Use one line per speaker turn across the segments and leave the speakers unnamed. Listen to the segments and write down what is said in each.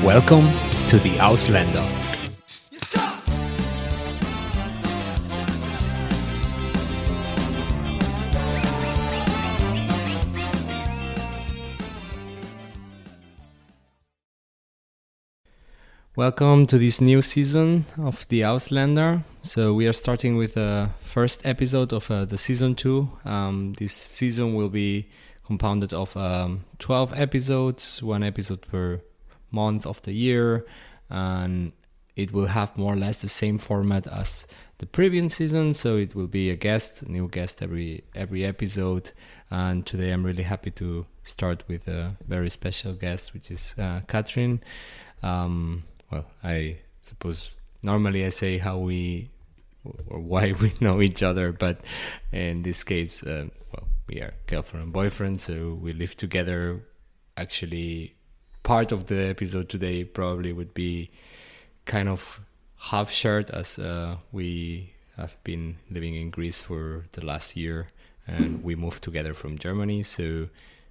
Welcome to the Ausländer. Welcome to this new season of the Ausländer. So we are starting with the first episode of the season 2. This season will be compounded of 12 episodes, one episode per month of the year, and it will have more or less the same format as the previous season. So it will be a new guest every episode. And today I'm really happy to start with a very special guest, which is Kathrin. Well, I suppose normally I say how we or why we know each other, but in this case, we are girlfriend and boyfriend, so we live together. Actually, part of the episode today probably would be kind of half shared, as we have been living in Greece for the last year and we moved together from Germany. So,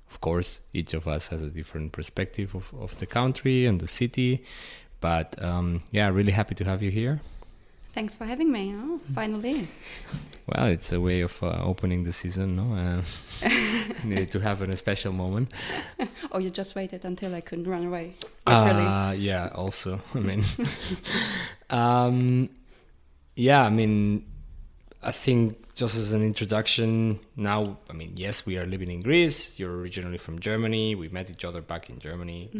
of course, each of us has a different perspective of the country and the city. But really happy to have you here.
Thanks for having me, finally.
Well, it's a way of opening the season, no? Needed to have a special moment.
Oh, you just waited until I couldn't run away, literally.
Yeah, also. I think just as an introduction now, yes, we are living in Greece. You're originally from Germany. We met each other back in Germany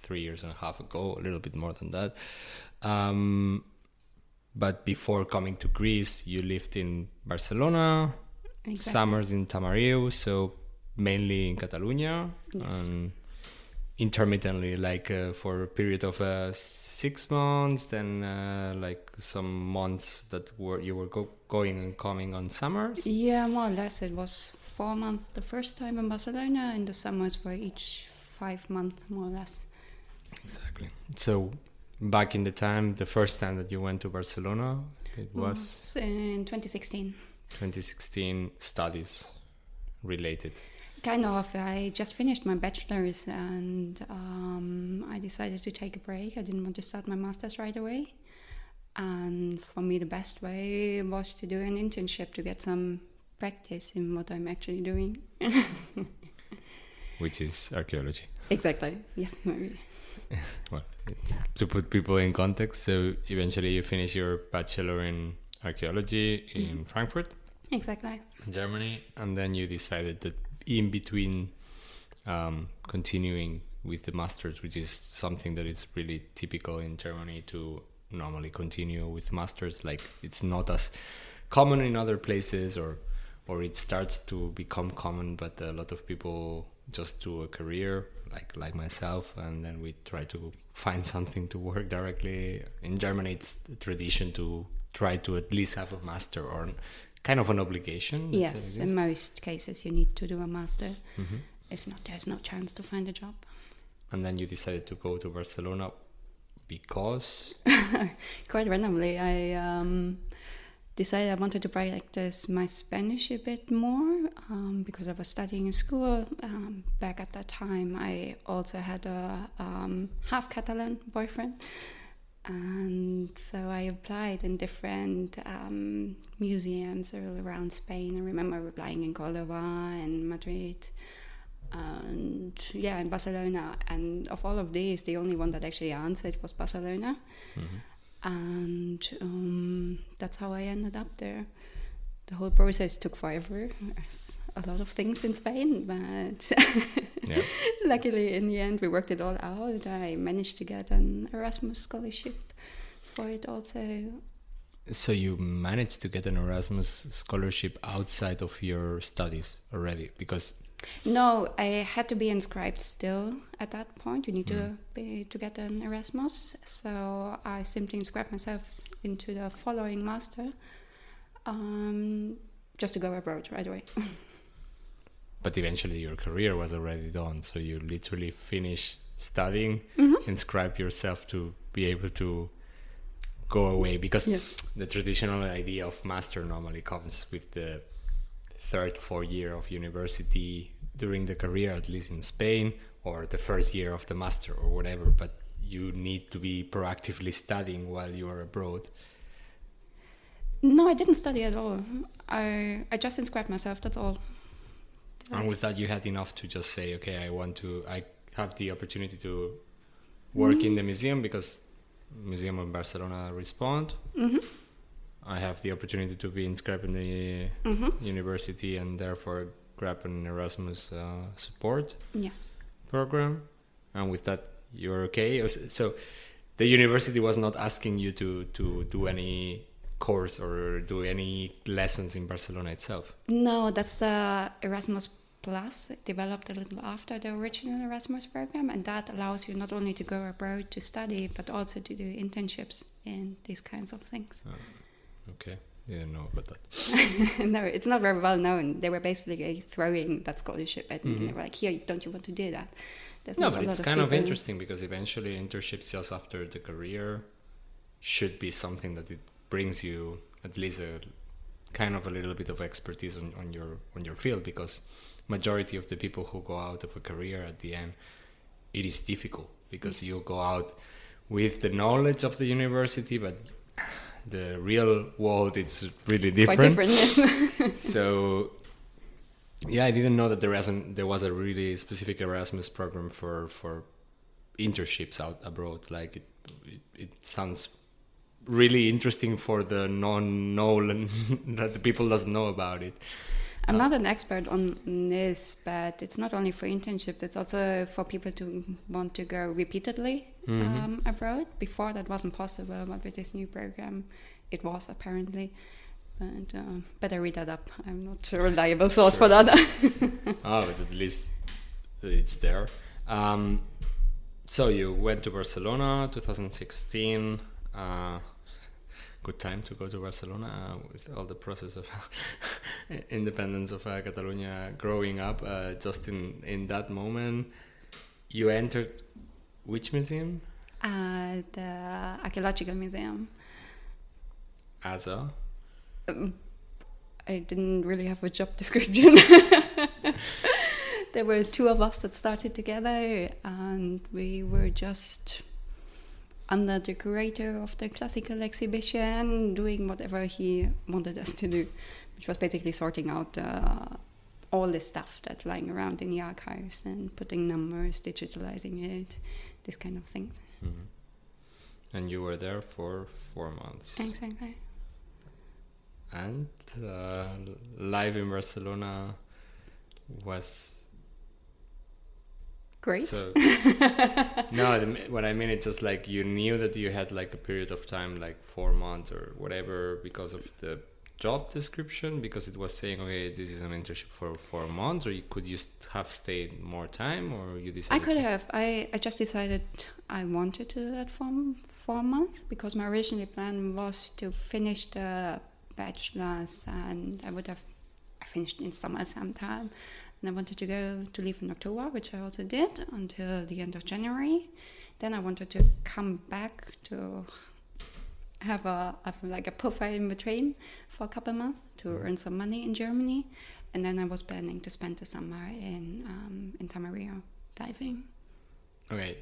3 years and a half ago, a little bit more than that. But before coming to Greece, you lived in Barcelona, exactly. Summers in Tamariu, so mainly in Catalonia, yes. And intermittently, for a period of 6 months, then some months that you were going and coming on summers?
Yeah, more or less. It was 4 months the first time in Barcelona, and the summers were each 5 months, more or less.
Exactly. So back in the first time that you went to Barcelona, it was
in 2016.
2016, studies related.
Kind of. I just finished my bachelor's and I decided to take a break. I didn't want to start my master's right away. And for me, the best way was to do an internship to get some practice in what I'm actually doing.
Which is archaeology.
Exactly. Yes, maybe.
Well, it's to put people in context. So eventually you finish your bachelor in archaeology in Frankfurt.
Exactly.
Germany. And then you decided that in between continuing with the masters, which is something that is really typical in Germany to normally continue with masters. Like, it's not as common in other places, or it starts to become common, but a lot of people just do a career like myself, and then we try to find something to work directly. In Germany, it's a tradition to try to at least have a master, or kind of an obligation.
Yes, in most cases you need to do a master. Mm-hmm. If not, there's no chance to find a job. And
then you decided to go to Barcelona because?
Quite randomly, I decided I wanted to practice my Spanish a bit more because I was studying in school. Back at that time, I also had a half Catalan boyfriend. And so I applied in different museums all around Spain. I remember applying in Córdoba and Madrid and in Barcelona. And of all of these, the only one that actually answered was Barcelona. Mm-hmm. And that's how I ended up there. The whole process took forever. There's a lot of things in Spain, but luckily in the end we worked it all out. I managed to get an Erasmus scholarship for it also.
So you managed to get an Erasmus scholarship outside of your studies already? Because
no, I had to be inscribed still at that point. You need to get an Erasmus. So I simply inscribed myself into the following master just to go abroad right away.
But eventually your career was already done. So you literally finished studying, inscribe yourself to be able to go away. Because the traditional idea of master normally comes with the 3rd, 4th year of university, during the career, at least in Spain, or the first year of the master or whatever, but you need to be proactively studying while you are abroad.
No, I didn't study at all. I just inscribed myself, that's all.
And with that, you had enough to just say, okay, I have the opportunity to work in the museum because Museum of Barcelona respond. I have the opportunity to be inscribed in the university and therefore grab an Erasmus support program. And with that, you're okay. So the university was not asking you to do any course or do any lessons in Barcelona itself.
No, that's the Erasmus Plus, developed a little after the original Erasmus program, and that allows you not only to go abroad to study, but also to do internships in these kinds of things.
Okay, didn't know about that.
No, it's not very well known. They were basically throwing that scholarship at me, and they were like, "Here, don't you want to do that?"
No, but it's kind of interesting because eventually internships just after the career should be something that it brings you at least a kind of a little bit of expertise on your field, because majority of the people who go out of a career at the end, it is difficult because you go out with the knowledge of the university, but the real world, it's really different.
Quite different, yes.
So yeah, I didn't know that there was a really specific Erasmus program for internships out abroad. Like it sounds really interesting for the non-known that the people doesn't know about it.
I'm not an expert on this, but it's not only for internships, it's also for people to want to go repeatedly abroad. Before that wasn't possible, but with this new program it was apparently. And better read that up. I'm not a reliable source for that.
But at least it's there. So you went to Barcelona 2016. Good time to go to Barcelona with all the process of independence of Catalonia growing up. Just in that moment, you entered which museum?
The Archaeological Museum.
As a?
I didn't really have a job description. There were two of us that started together, and we were just under the curator of the classical exhibition, doing whatever he wanted us to do, which was basically sorting out all the stuff that's lying around in the archives and putting numbers, digitalizing it, these kind of things.
And you were there for 4 months.
Exactly.
And life in Barcelona was
great.
So, no, what I mean, it's just like you knew that you had like a period of time, like 4 months or whatever, because of the job description, because it was saying, okay, this is an internship for 4 months, or could you have stayed more time, or you decided?
I could have. I just decided I wanted to do that for 4 months, because my original plan was to finish the bachelor's, and I finished in summer sometime, and I wanted to leave in October, which I also did until the end of January. Then I wanted to come back to have like a profile in between for a couple of months to earn some money in Germany, and then I was planning to spend the summer in Tamariu diving.
Okay,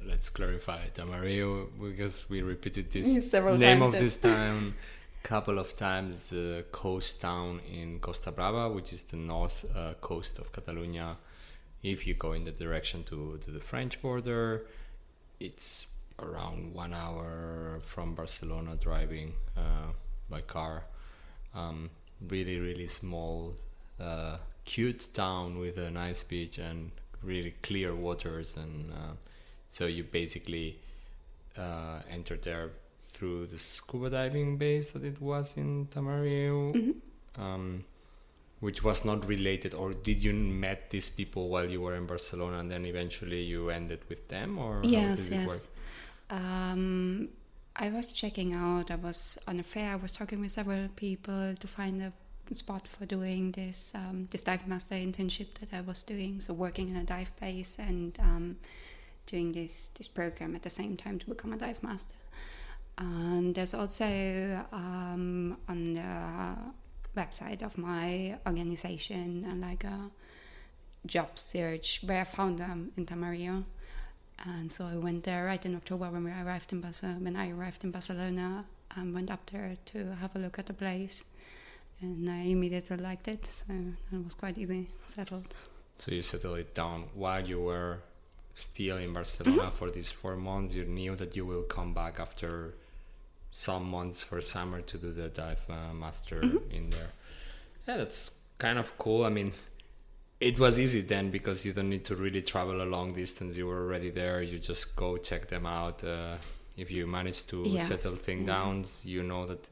let's clarify Tamariu, because we repeated this
several
name
times,
of this town couple of times. It's a coast town in Costa Brava, which is the north coast of Catalonia. If you go in the direction to the French border, it's around 1 hour from Barcelona driving by car. Really, really small, cute town with a nice beach and really clear waters. And so you basically enter there through the scuba diving base that it was in Tamariu, which was not related, or did you met these people while you were in Barcelona and then eventually you ended with them, or
yes,
how did it work?
I was checking out, I was on a fair, I was talking with several people to find a spot for doing this dive master internship that I was doing, so working in a dive base and doing this program at the same time to become a dive master. And there's also on the website of my organization like a job search where I found them in Tamariu. And so I went there right in October when I arrived in Barcelona. I went up there to have a look at the place, and I immediately liked it. So it was quite easy, settled.
So you settled it down while you were still in Barcelona for these 4 months. You knew that you will come back after some months for summer to do the dive master in there. Yeah, that's kind of cool. I mean, it was easy then because you don't need to really travel a long distance. You were already there. You just go check them out. If you manage to settle things down, you know that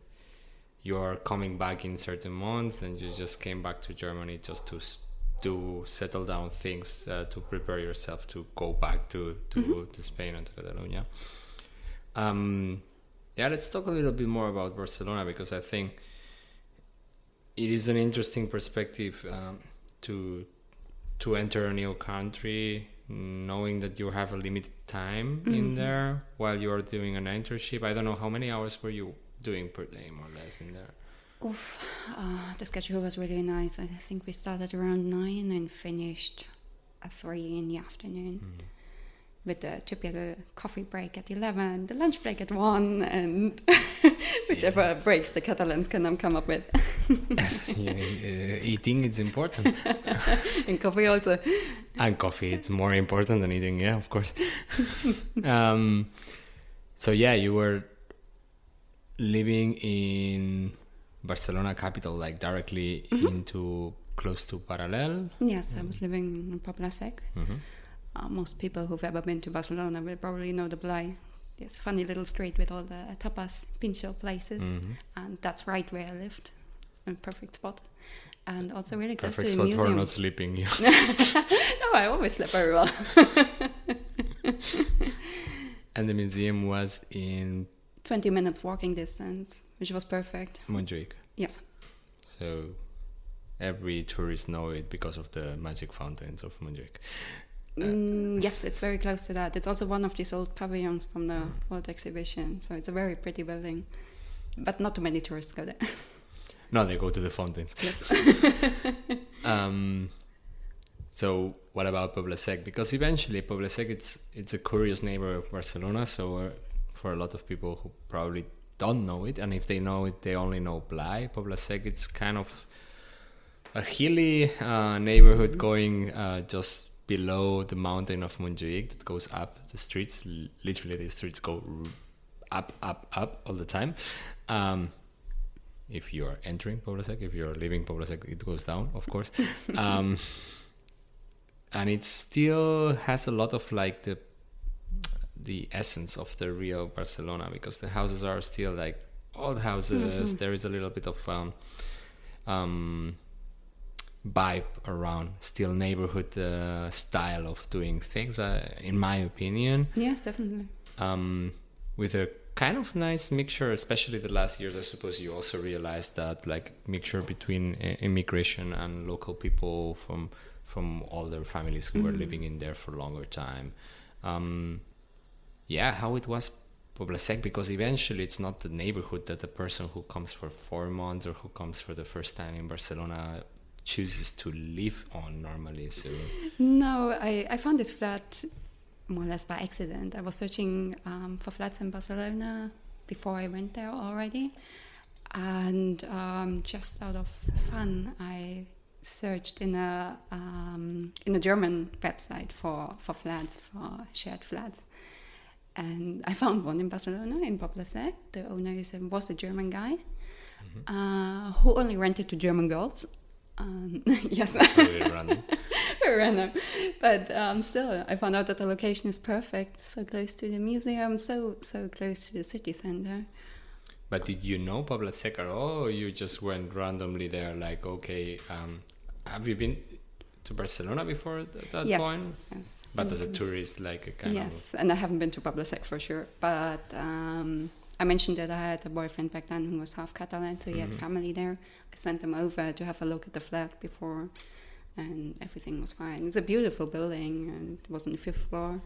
you are coming back in certain months. Then you just came back to Germany just to settle down things, to prepare yourself to go back to Spain and to Catalonia. Let's talk a little bit more about Barcelona, because I think it is an interesting perspective to enter a new country, knowing that you have a limited time in there while you are doing an internship. I don't know, how many hours were you doing per day, more or less, in there?
The schedule was really nice. I think we started around 9 and finished at 3 in the afternoon. With the typical coffee break at 11, the lunch break at 1, and whichever breaks the Catalans can come up with.
Eating is important.
And coffee also.
And coffee, it's more important than eating, yeah, of course. So you were living in Barcelona capital, like directly into close to Parallel?
Yes, I was living in Pobla Sec. Most people who've ever been to Barcelona will probably know the Blai. This funny little street with all the tapas, pincho places. And that's right where I lived. A perfect spot. And also really close to the museum.
Perfect spot for not sleeping.
No, I always slept very well.
And the museum was in
20 minutes walking distance, which was perfect.
Montjuic.
Yes.
So every tourist know it because of the magic fountains of Montjuic.
Yes, it's very close to that. It's also one of these old pavilions from the World Exhibition, so it's a very pretty building. But not too many tourists go there.
No, they go to the fountains.
Yes.
So what about Pobla Sec? Because eventually Pobla Sec, it's a curious neighbor of Barcelona, so for a lot of people who probably don't know it, and if they know it, they only know Blai. Pobla Sec, it's kind of a hilly neighborhood going just below the mountain of Montjuic that goes up the streets. Literally, the streets go up all the time. If you're entering Pobla Sec, if you're leaving Pobla Sec, it goes down, of course. And it still has a lot of like the essence of the real Barcelona, because the houses are still like old houses. There is a little bit of vibe around, still neighborhood style of doing things, in my opinion.
Yes, definitely.
With a kind of nice mixture, especially the last years. I suppose you also realized that, like, mixture between immigration and local people from older families who were living in there for a longer time. How it was Pobla Sec, because eventually it's not the neighborhood that the person who comes for 4 months or who comes for the first time in Barcelona chooses to live on normally. So
no, I found this flat more or less by accident. I was searching for flats in Barcelona before I went there already, and just out of fun I searched in a German website for flats, for shared flats, and I found one in Barcelona in Pobla Sec. The owner was a German guy who only rented to German girls. Yes.
Very random.
Very random. But still, I found out that the location is perfect. So close to the museum, so close to the city center.
But did you know Pobla Sec at all, or you just went randomly there? Like, okay, have you been to Barcelona before at that point?
Yes.
But as a tourist, like a kind of...
Yes, and I haven't been to Pobla Sec for sure. But I mentioned that I had a boyfriend back then who was half Catalan, so he had family there. I sent him over to have a look at the flat before, and everything was fine. It's a beautiful building, and it was on the 5th floor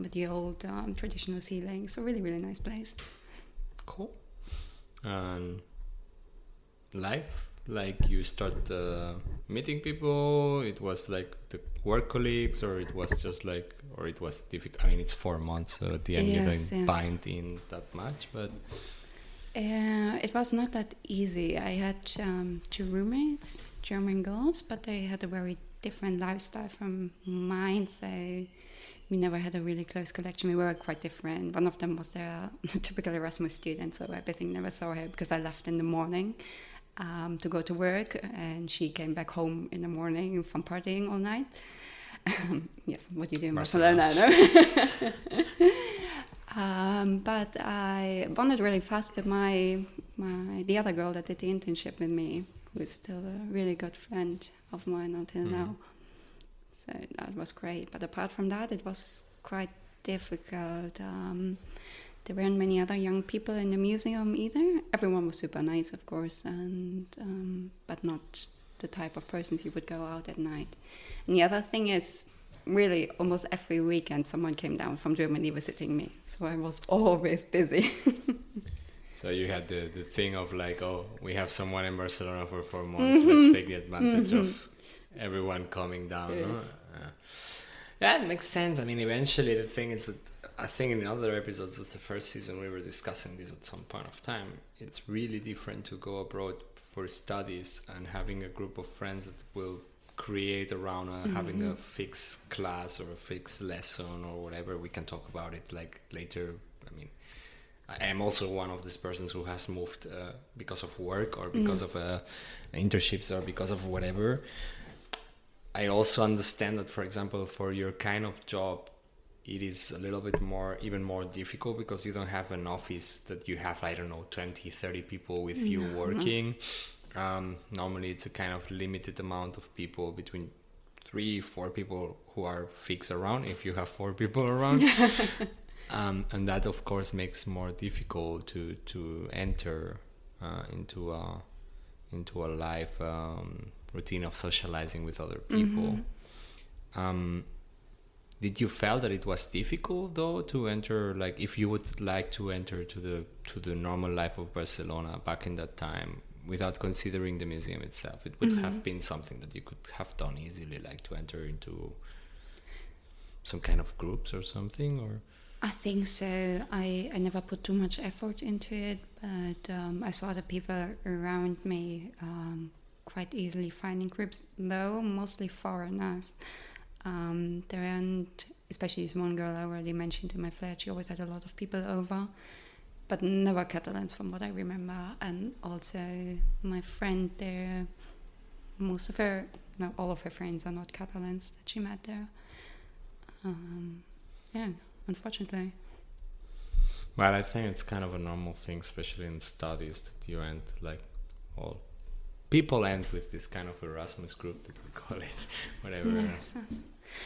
with the old traditional ceilings. So really, really nice place.
Cool. Life, like you start meeting people? It was like the work colleagues, or it was just like, or it was difficult? I mean, it's 4 months, so at the end you don't bind in that much, but...
It was not that easy. I had 2 roommates, German girls, but they had a very different lifestyle from mine, so we never had a really close connection. We were quite different. One of them was a typical Erasmus student, so I basically never saw her because I left in the morning to go to work, and she came back home in the morning from partying all night. Yes, what you do in Barcelona, no? But I bonded really fast with the other girl that did the internship with me, who is still a really good friend of mine until now. So that was great. But apart from that, it was quite difficult. There weren't many other young people in the museum either. Everyone was super nice, of course, and but not the type of persons you would go out at night. And the other thing is, really, almost every weekend someone came down from Germany visiting me. So I was always busy.
So you had the thing of like, oh, we have someone in Barcelona for 4 months. Let's take the advantage of everyone coming down. No? Yeah, it makes sense. I mean, eventually the thing is that I think in the other episodes of the first season we were discussing this at some point of time. It's really different to go abroad for studies and having a group of friends that will create around having a fixed class or a fixed lesson or whatever. We can talk about it like later. I mean, I am also one of these persons who has moved because of work or because of internships or because of whatever. I also understand that, for example, for your kind of job, it is a little bit more, even more difficult because you don't have an office that you have, I don't know, 20, 30 people with you working. Normally it's a kind of limited amount of people, between 3-4 people who are fixed around, if you have 4 people around. And that of course makes more difficult to enter into a life routine of socializing with other people. Did you feel that it was difficult though to enter, like if you would like to enter to the normal life of Barcelona back in that time, without considering the museum itself? It would have been something that you could have done easily, like to enter into some kind of groups or something, or?
I think so. I never put too much effort into it, but I saw the people around me quite easily finding groups, though mostly foreigners. There aren't, especially this one girl I already mentioned in my flat, she always had a lot of people over, but never Catalans from what I remember. And also my friend there, all of her friends are not Catalans that she met there. Unfortunately.
Well, I think it's kind of a normal thing, especially in studies, that you end like all people end with this kind of Erasmus group, that we call it, whatever.
Yes.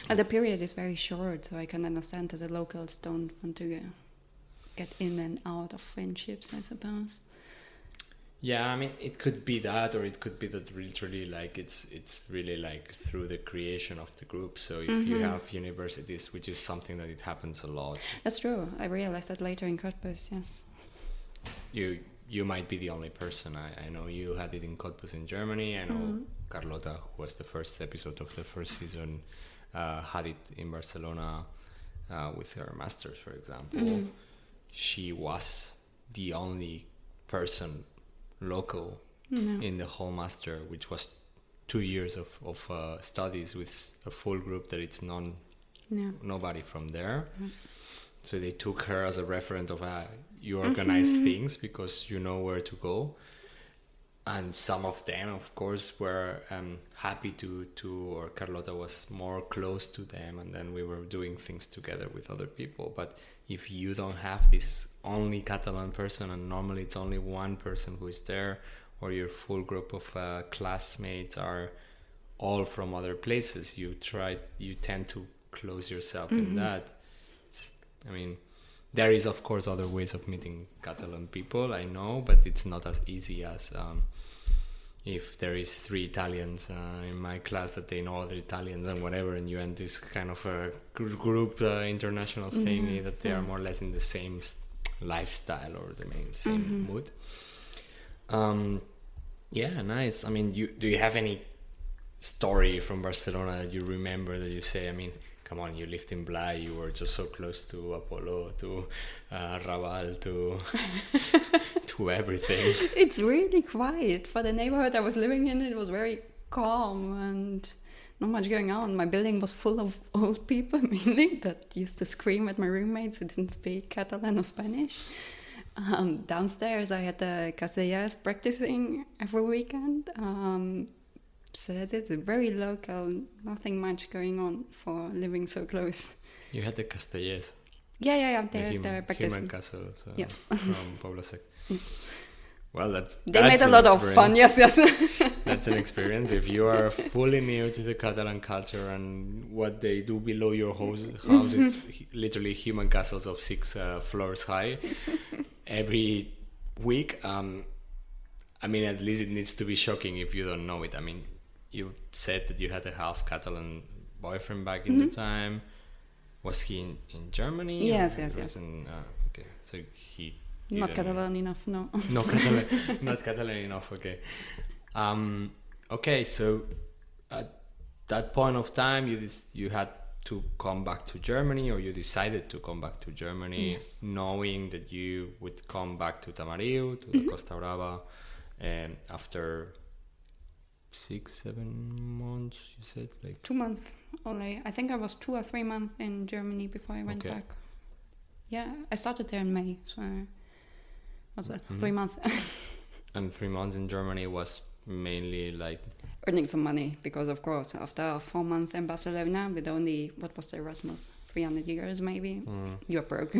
The period is very short, so I can understand that the locals don't want to get in and out of friendships, I suppose.
Yeah, I mean, it could be that, or it could be that literally like it's really like through the creation of the group. So if you have universities, which is something that it happens a lot.
That's true. I realized that later in Cottbus, yes.
You might be the only person. I know you had it in Cottbus in Germany. I know Carlota, who was the first episode of the first season, had it in Barcelona with her masters, for example. She was the only person local in the whole master, which was 2 years of studies with a full group that it's nobody from there. So they took her as a referent of you organize things because you know where to go. And some of them, of course, were happy to, or Carlota was more close to them, and then we were doing things together with other people. But if you don't have this only Catalan person, and normally it's only one person who is there, or your full group of classmates are all from other places, you tend to close yourself in that. I mean, there is of course other ways of meeting Catalan people, I know, but it's not as easy as if there is 3 Italians in my class that they know other Italians and whatever, and you end this kind of a group international thing that they are more or less in the same lifestyle or the same mood. Yeah, nice. I mean, do you have any story from Barcelona that you remember that you say, I mean, come on, you lived in Blai, you were just so close to Apollo, to Raval, to everything.
It's really quiet. For the neighborhood I was living in, it was very calm and not much going on. My building was full of old people, mainly, that used to scream at my roommates who didn't speak Catalan or Spanish. Downstairs I had the Castellers practicing every weekend. So that's it, very local, nothing much going on for living so close.
You had the Castellers.
Yeah, they're practicing.
Human castles
Yes.
From Pobla Sec.
Yes.
Well,
they made a lot of fun, yes.
That's an experience. If you are fully new to the Catalan culture and what they do below your house it's literally human castles of 6 floors high. Every week, I mean, at least it needs to be shocking if you don't know it. I mean, you said that you had a half Catalan boyfriend back in the time. Was he in Germany?
Yes.
Okay, so he didn't...
Not Catalan enough, no.
Not Catalan enough, okay. Okay, so at that point of time, you had to come back to Germany, or you decided to come back to Germany, knowing that you would come back to Tamariu, to the Costa Brava, and after 6-7 months, you said, like
2 months only. I think I was 2 or 3 months in Germany before I went back. Yeah, I started there in May, so what's that? 3 months.
And 3 months in Germany was mainly like
earning some money, because of course after 4 months in Barcelona with only, what was the Erasmus, 300 euros maybe, you're broke.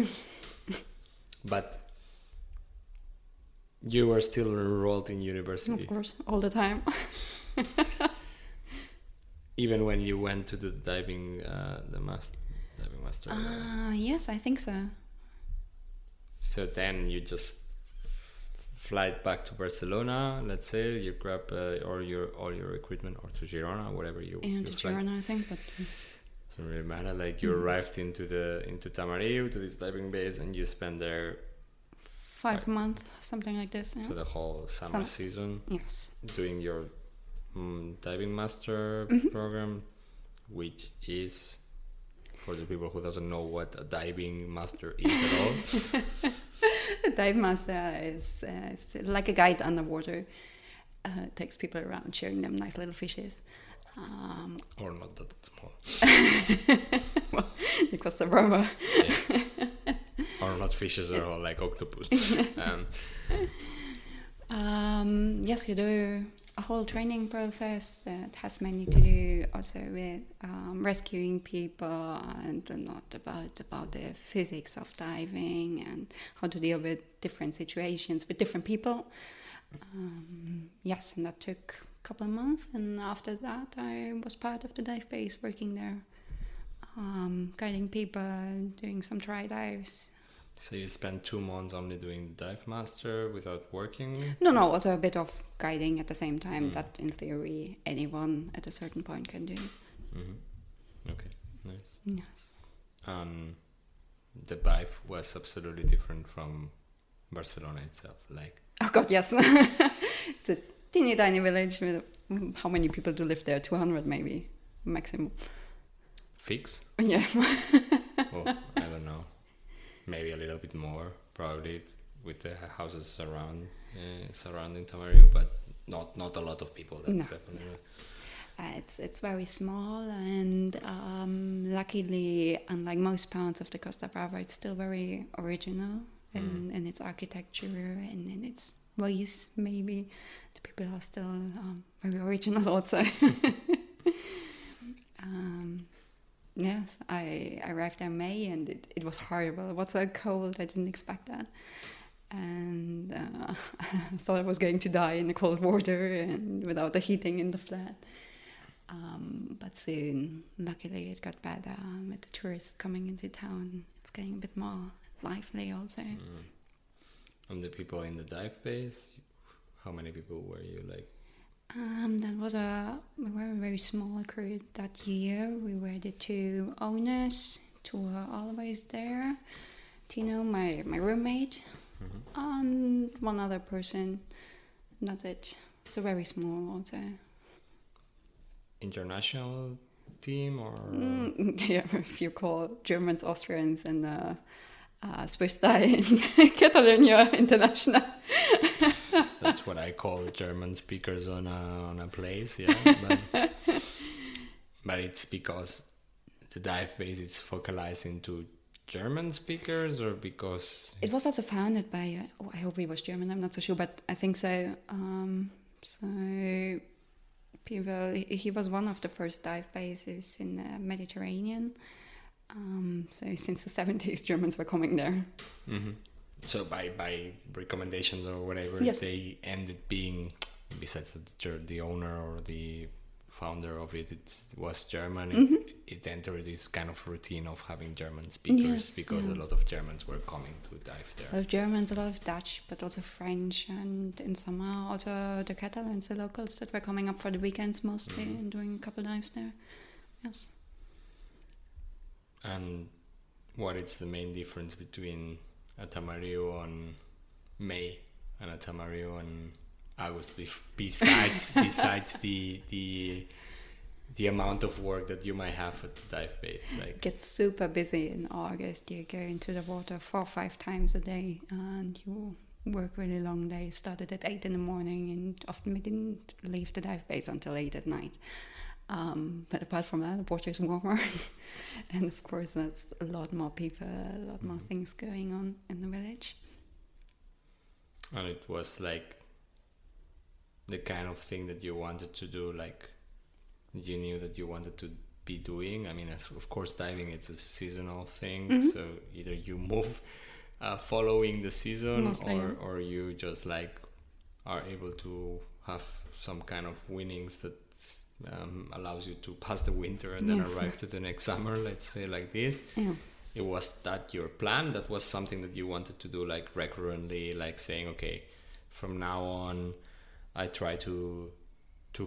But you were still enrolled in university.
Of course, all the time.
Even when you went to the diving master.
Yes, I think so.
So then you just fly back to Barcelona. Let's say you grab all your equipment, or to Girona, whatever you.
Yeah, to Girona, I think, but.
Doesn't really matter. Like you arrived into Tamariu, to this diving base, and you spent there
5 months, something like this. Yeah.
So the whole summer season.
Yes.
Doing your diving master program, which is, for the people who doesn't know what a diving master is at all.
A dive master is like a guide underwater. Takes people around, showing them nice little fishes.
Or not that small.
Well, the Costa Brava.
Yeah. Or not fishes at all, like octopus.
Yes, you do a whole training process that has mainly to do also with rescuing people, and not about the physics of diving and how to deal with different situations with different people. Yes, and that took a couple of months, and after that I was part of the dive base, working there, guiding people, doing some try dives.
So you spent 2 months only doing dive master without working?
No, also a bit of guiding at the same time, that in theory anyone at a certain point can do.
Okay, nice.
Yes.
The dive was absolutely different from Barcelona itself, like.
Oh God, yes. It's a teeny tiny village with, how many people do live there? 200 maybe, maximum.
Fix?
Yeah.
Oh, I don't know. Maybe a little bit more, probably, with the houses surrounding Tamariu, but not a lot of people. That's definitely.
It's very small, and luckily, unlike most parts of the Costa Brava, it's still very original in its architecture and in its ways. Maybe the people are still very original also. Yes, I arrived there in May, and it was horrible. It was so cold, I didn't expect that. And I thought I was going to die in the cold water and without the heating in the flat. But soon, luckily, it got better with the tourists coming into town. It's getting a bit more lively also.
And the people in the dive base, how many people were you, like?
That was we were a very small crew that year. We were the 2 owners, 2 were always there. Tino, my roommate, and 1 other person. That's it. So very small also.
international team or?
Yeah, if you call Germans, Austrians, and Swiss die in Catalonia international.
That's what I call German speakers on a place, yeah. But it's because the dive base is focalized into German speakers, or because
it was also founded by I hope he was German, I'm not so sure, but I think so. He was one of the first dive bases in the Mediterranean. So since the 70s, Germans were coming there.
Mm-hmm. So by recommendations or whatever,
yes.
They ended being, besides the owner or the founder of it was German.
Mm-hmm.
It entered this kind of routine of having German speakers, because a lot of Germans were coming to dive there.
A lot of Germans, a lot of Dutch, but also French, and in summer also the Catalans, the locals that were coming up for the weekends mostly and doing a couple dives there. Yes.
And what is the main difference between a Tamariu on May and a Tamariu on August, besides the amount of work that you might have at the dive base? Like,
it gets super busy in August. You go into the water 4 or 5 times a day, and you work really long days. Started at 8 in the morning, and often we didn't leave the dive base until 8 at night. But apart from that, the water is warmer, and of course there's a lot more people, a lot more things going on in the village.
And it was like the kind of thing that you wanted to do, like you knew that you wanted to be doing. I mean, of course, diving, it's a seasonal thing, so either you move following the season,
mostly,
or you just like are able to have some kind of winnings that allows you to pass the winter and then arrive to the next summer, let's say, like this.
Yeah.
It was that your plan? That was something that you wanted to do, like recurrently, like saying, okay, from now on I try to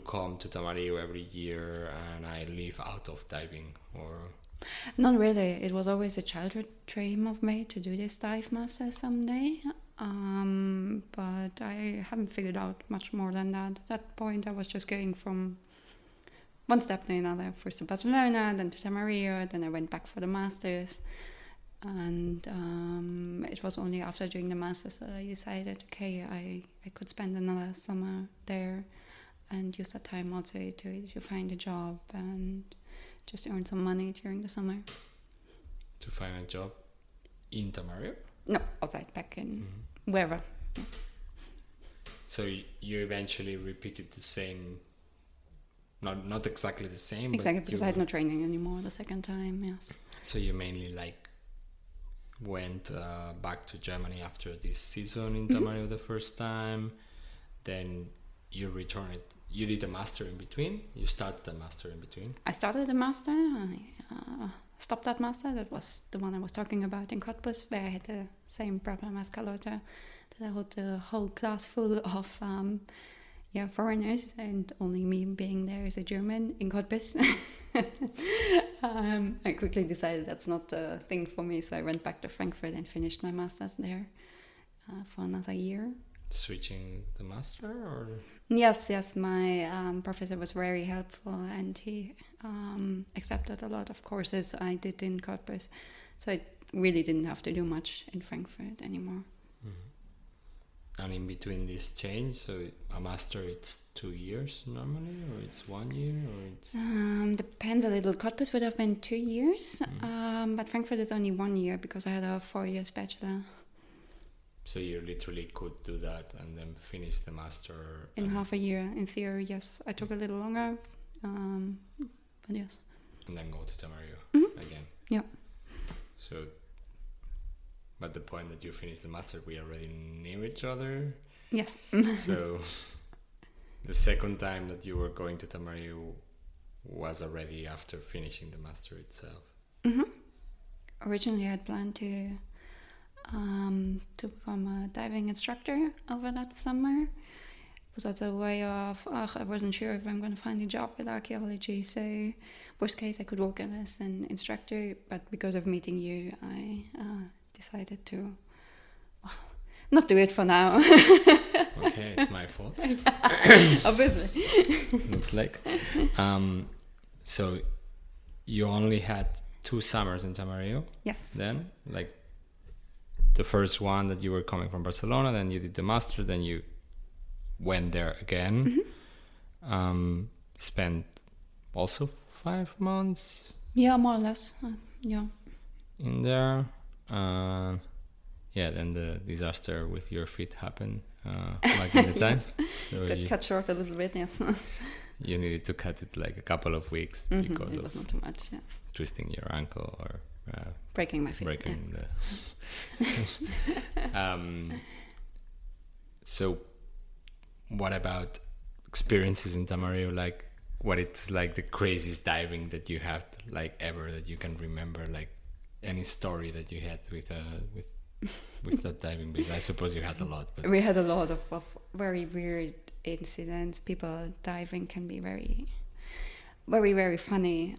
come to Tamariu every year and I live out of diving? Or
not really. It was always a childhood dream of me to do this dive master someday, but I haven't figured out much more than that. At that point I was just going from one step to another, first to Barcelona, then to Tamariu, then I went back for the masters, and it was only after doing the masters that I decided, okay, I could spend another summer there and use that time also to find a job and just earn some money during the summer.
To find a job in Tamariu?
No, outside, back in wherever. Yes.
So you eventually repeated the same. Not exactly the same.
Exactly,
but
because I had no training anymore the second time, yes.
So you mainly went back to Germany after this season in Tamariu the first time, then you returned. You did a master in between? You started a master in between?
I started a master, I stopped that master, that was the one I was talking about in Cottbus, where I had the same problem as Carlotta, that I had a whole class full of foreigners, and only me being there as a German in Cottbus. I quickly decided that's not the thing for me, so I went back to Frankfurt and finished my master's there for another year.
Switching the master, or?
Yes, my professor was very helpful, and he accepted a lot of courses I did in Cottbus, so I really didn't have to do much in Frankfurt anymore.
And in between this change, so a master, it's 2 years normally, or it's 1 year, or it's...
Depends a little. Cottbus would have been 2 years, but Frankfurt is only 1 year because I had a 4 years bachelor.
So you literally could do that and then finish the master...
In half a year, in theory, yes. I took a little longer, but yes.
And then go to Tamariu again.
Yeah.
So... But the point that you finished the master, we already knew each other.
Yes.
So the second time that you were going to Tamariu was already after finishing the master itself.
Originally, I had planned to become a diving instructor over that summer. It was also a way of, I wasn't sure if I'm going to find a job with archaeology, so worst case I could work as an instructor, but because of meeting you, I decided to not do it for now.
Okay, it's my fault.
Obviously.
Looks like. So you only had 2 summers in Tamariu?
Yes.
Then? Like the first one that you were coming from Barcelona, then you did the master, then you went there again. Spent also 5 months?
Yeah, more or less. Yeah.
In there. Then the disaster with your feet happened back in the time. So
Got cut short a little bit, yes.
You needed to cut it like a couple of weeks because
it was not too much, yes.
Twisting your ankle or
breaking my feet.
Breaking the. So, what about experiences in Tamariu? Like, what it's like the craziest diving that you have, like ever that you can remember? Like, any story that you had with that diving base? I suppose you had a lot. But
we had a lot of very weird incidents. People diving can be very, very, very funny.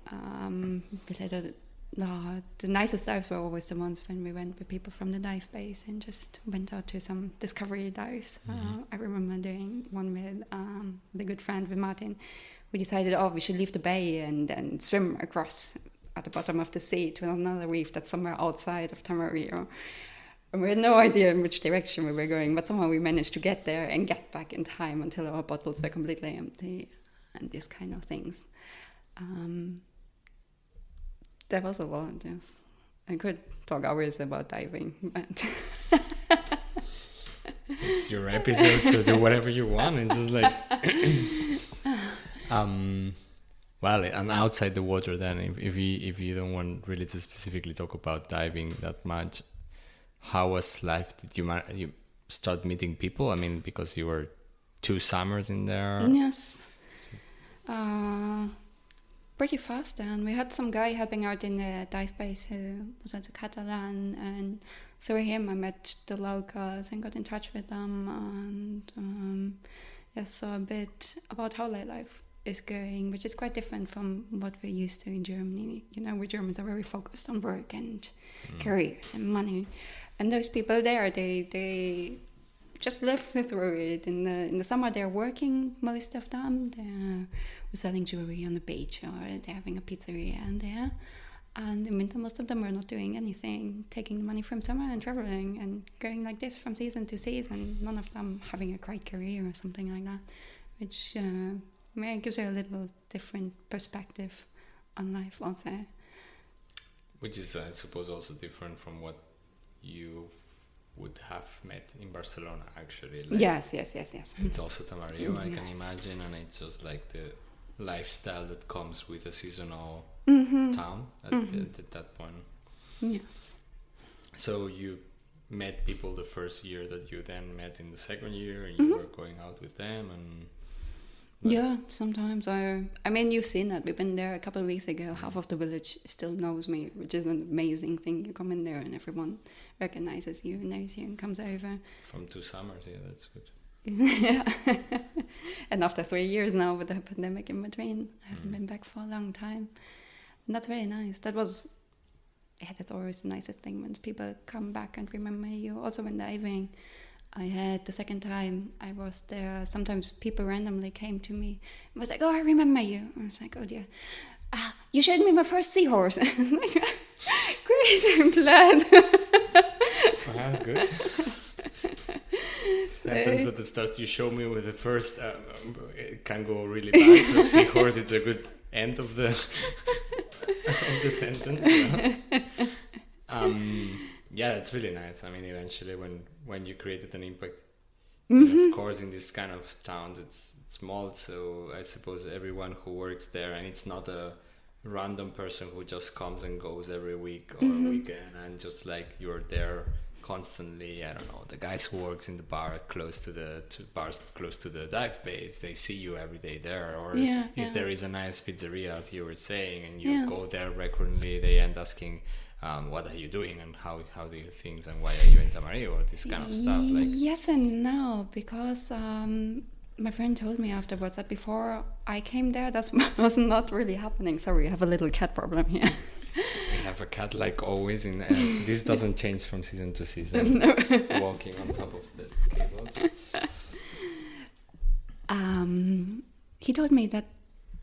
The nicest dives were always the ones when we went with people from the dive base and just went out to some discovery dives. I remember doing one with the good friend with Martin. We decided, we should leave the bay and then swim across at the bottom of the sea to another reef that's somewhere outside of Tamariu. And we had no idea in which direction we were going, but somehow we managed to get there and get back in time until our bottles were completely empty and these kind of things. There was a lot, yes. I could talk hours about diving, but...
It's your episode, so do whatever you want. It's just like... Well, and outside the water then, if you don't want really to specifically talk about diving that much, how was life? Did you start meeting people? I mean, because you were 2 summers in there.
Yes. Pretty fast, and we had some guy helping out in the dive base who was also Catalan, and through him I met the locals and got in touch with them, and saw a bit about how their life is going, which is quite different from what we're used to in Germany. You know, we Germans are very focused on work and careers and money. And those people there, they just live through it. In the summer, they're working, most of them. They're selling jewelry on the beach, or they're having a pizzeria in there. And in winter, most of them are not doing anything, taking the money from summer and traveling and going like this from season to season. None of them having a great career or something like that, which gives you a little different perspective on life, also. Which is,
I suppose, also different from what you would have met in Barcelona, actually. Like,
yes.
It's also Tamariu, I can imagine, and it's just like the lifestyle that comes with a seasonal town at that point.
Yes.
So you met people the first year that you then met in the second year, and you were going out with them, and...
Yeah, sometimes. I mean, you've seen that. We've been there a couple of weeks ago. Half of the village still knows me, which is an amazing thing. You come in there and everyone recognizes you and knows you and comes over.
From 2 summers, yeah, that's good.
Yeah. And after 3 years now with the pandemic in between, I haven't been back for a long time. And that's very nice. That's always the nicest thing when people come back and remember you. Also when diving, I had the second time I was there, sometimes people randomly came to me and was like, I remember you. I was like, oh dear. You showed me my first seahorse. I was like, great, I'm glad.
Good. Sentence at the start, you show me with the first, it can go really bad. So seahorse, it's a good end of the sentence. Yeah, it's really nice. I mean, eventually when you created an impact, of course, in this kind of towns, it's small. So I suppose everyone who works there, and it's not a random person who just comes and goes every week or weekend, and just like you're there constantly. I don't know, the guys who works in the bar close to the dive base, they see you every day there. Or if there is a nice pizzeria, as you were saying, and you go there regularly, they end asking, what are you doing and how do you things and why are you in Tamariu or this kind of stuff? Like
yes and no, because my friend told me afterwards that before I came there, that was not really happening. Sorry, I have a little cat problem here.
We have a cat like always. This doesn't change from season to season.
No.
Walking on top of the cables.
He told me that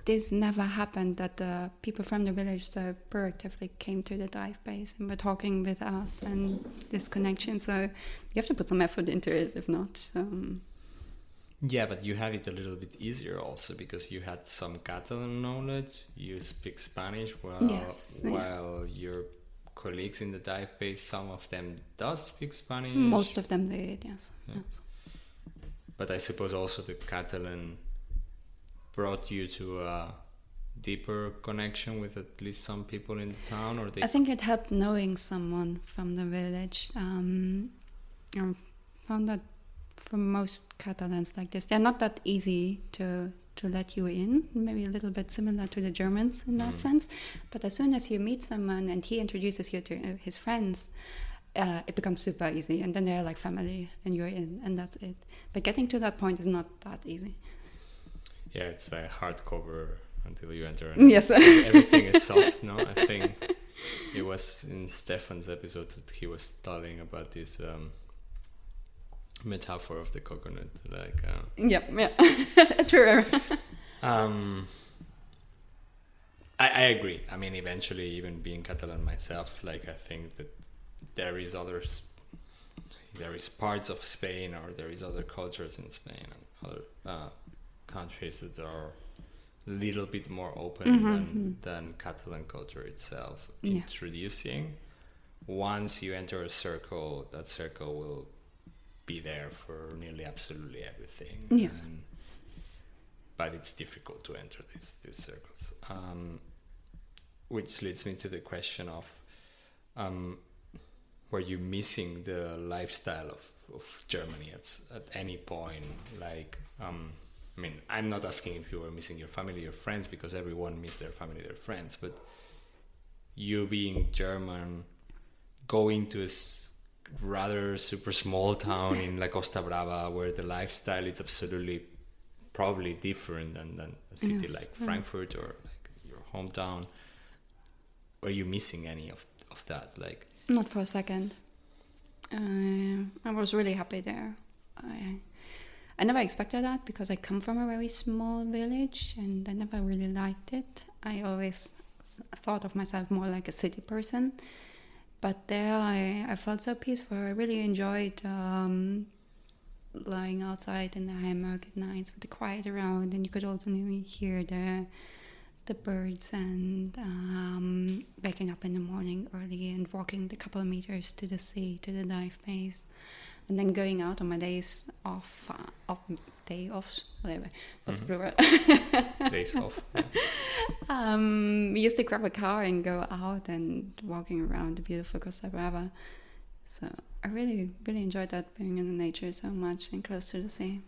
this never happened, that the people from the village so proactively came to the dive base and were talking with us and this connection. So you have to put some effort into it, if not.
Yeah, but you had it a little bit easier also because you had some Catalan knowledge. You speak Spanish while your colleagues in the dive base, some of them does speak Spanish.
Most of them did, yes.
Yeah. Yes. But I suppose also the Catalan brought you to a deeper connection with at least some people in the town, or
I think it helped knowing someone from the village. I found that for most Catalans like this, they're not that easy to let you in, maybe a little bit similar to the Germans in that sense. But as soon as you meet someone and he introduces you to his friends, it becomes super easy, and then they're like family and you're in, and that's it. But getting to that point is not that easy.
Yeah, it's a hardcover until you enter.
Yes.
Everything is soft, no? I think it was in Stefan's episode that he was telling about this metaphor of the coconut. Like,
yeah. True.
I agree. I mean, eventually, even being Catalan myself, like, I think that there is parts of Spain, or there is other cultures in Spain and other countries that are a little bit more open than Catalan culture itself. Introducing, once you enter a circle, that circle will be there for nearly absolutely everything.
Yes.
But it's difficult to enter these circles. Which leads me to the question of, were you missing the lifestyle of Germany at any point? Like, I mean, I'm not asking if you were missing your family, your friends, because everyone misses their family, their friends. But you being German, going to a rather super small town in La Costa Brava, where the lifestyle is absolutely probably different than a city like Frankfurt or like your hometown. Were you missing any of that? Like,
not for a second. I was really happy there. I never expected that because I come from a very small village and I never really liked it. I always thought of myself more like a city person. But there I felt so peaceful. I really enjoyed lying outside in the hammock at nights with the quiet around, and you could also hear the birds, and waking up in the morning early and walking the couple of meters to the sea, to the dive base. And then going out on my days off, day offs, whatever. What's the plural?
Days off.
We used to grab a car and go out and walking around the beautiful Costa Brava. So I really, really enjoyed that, being in the nature so much and close to the sea.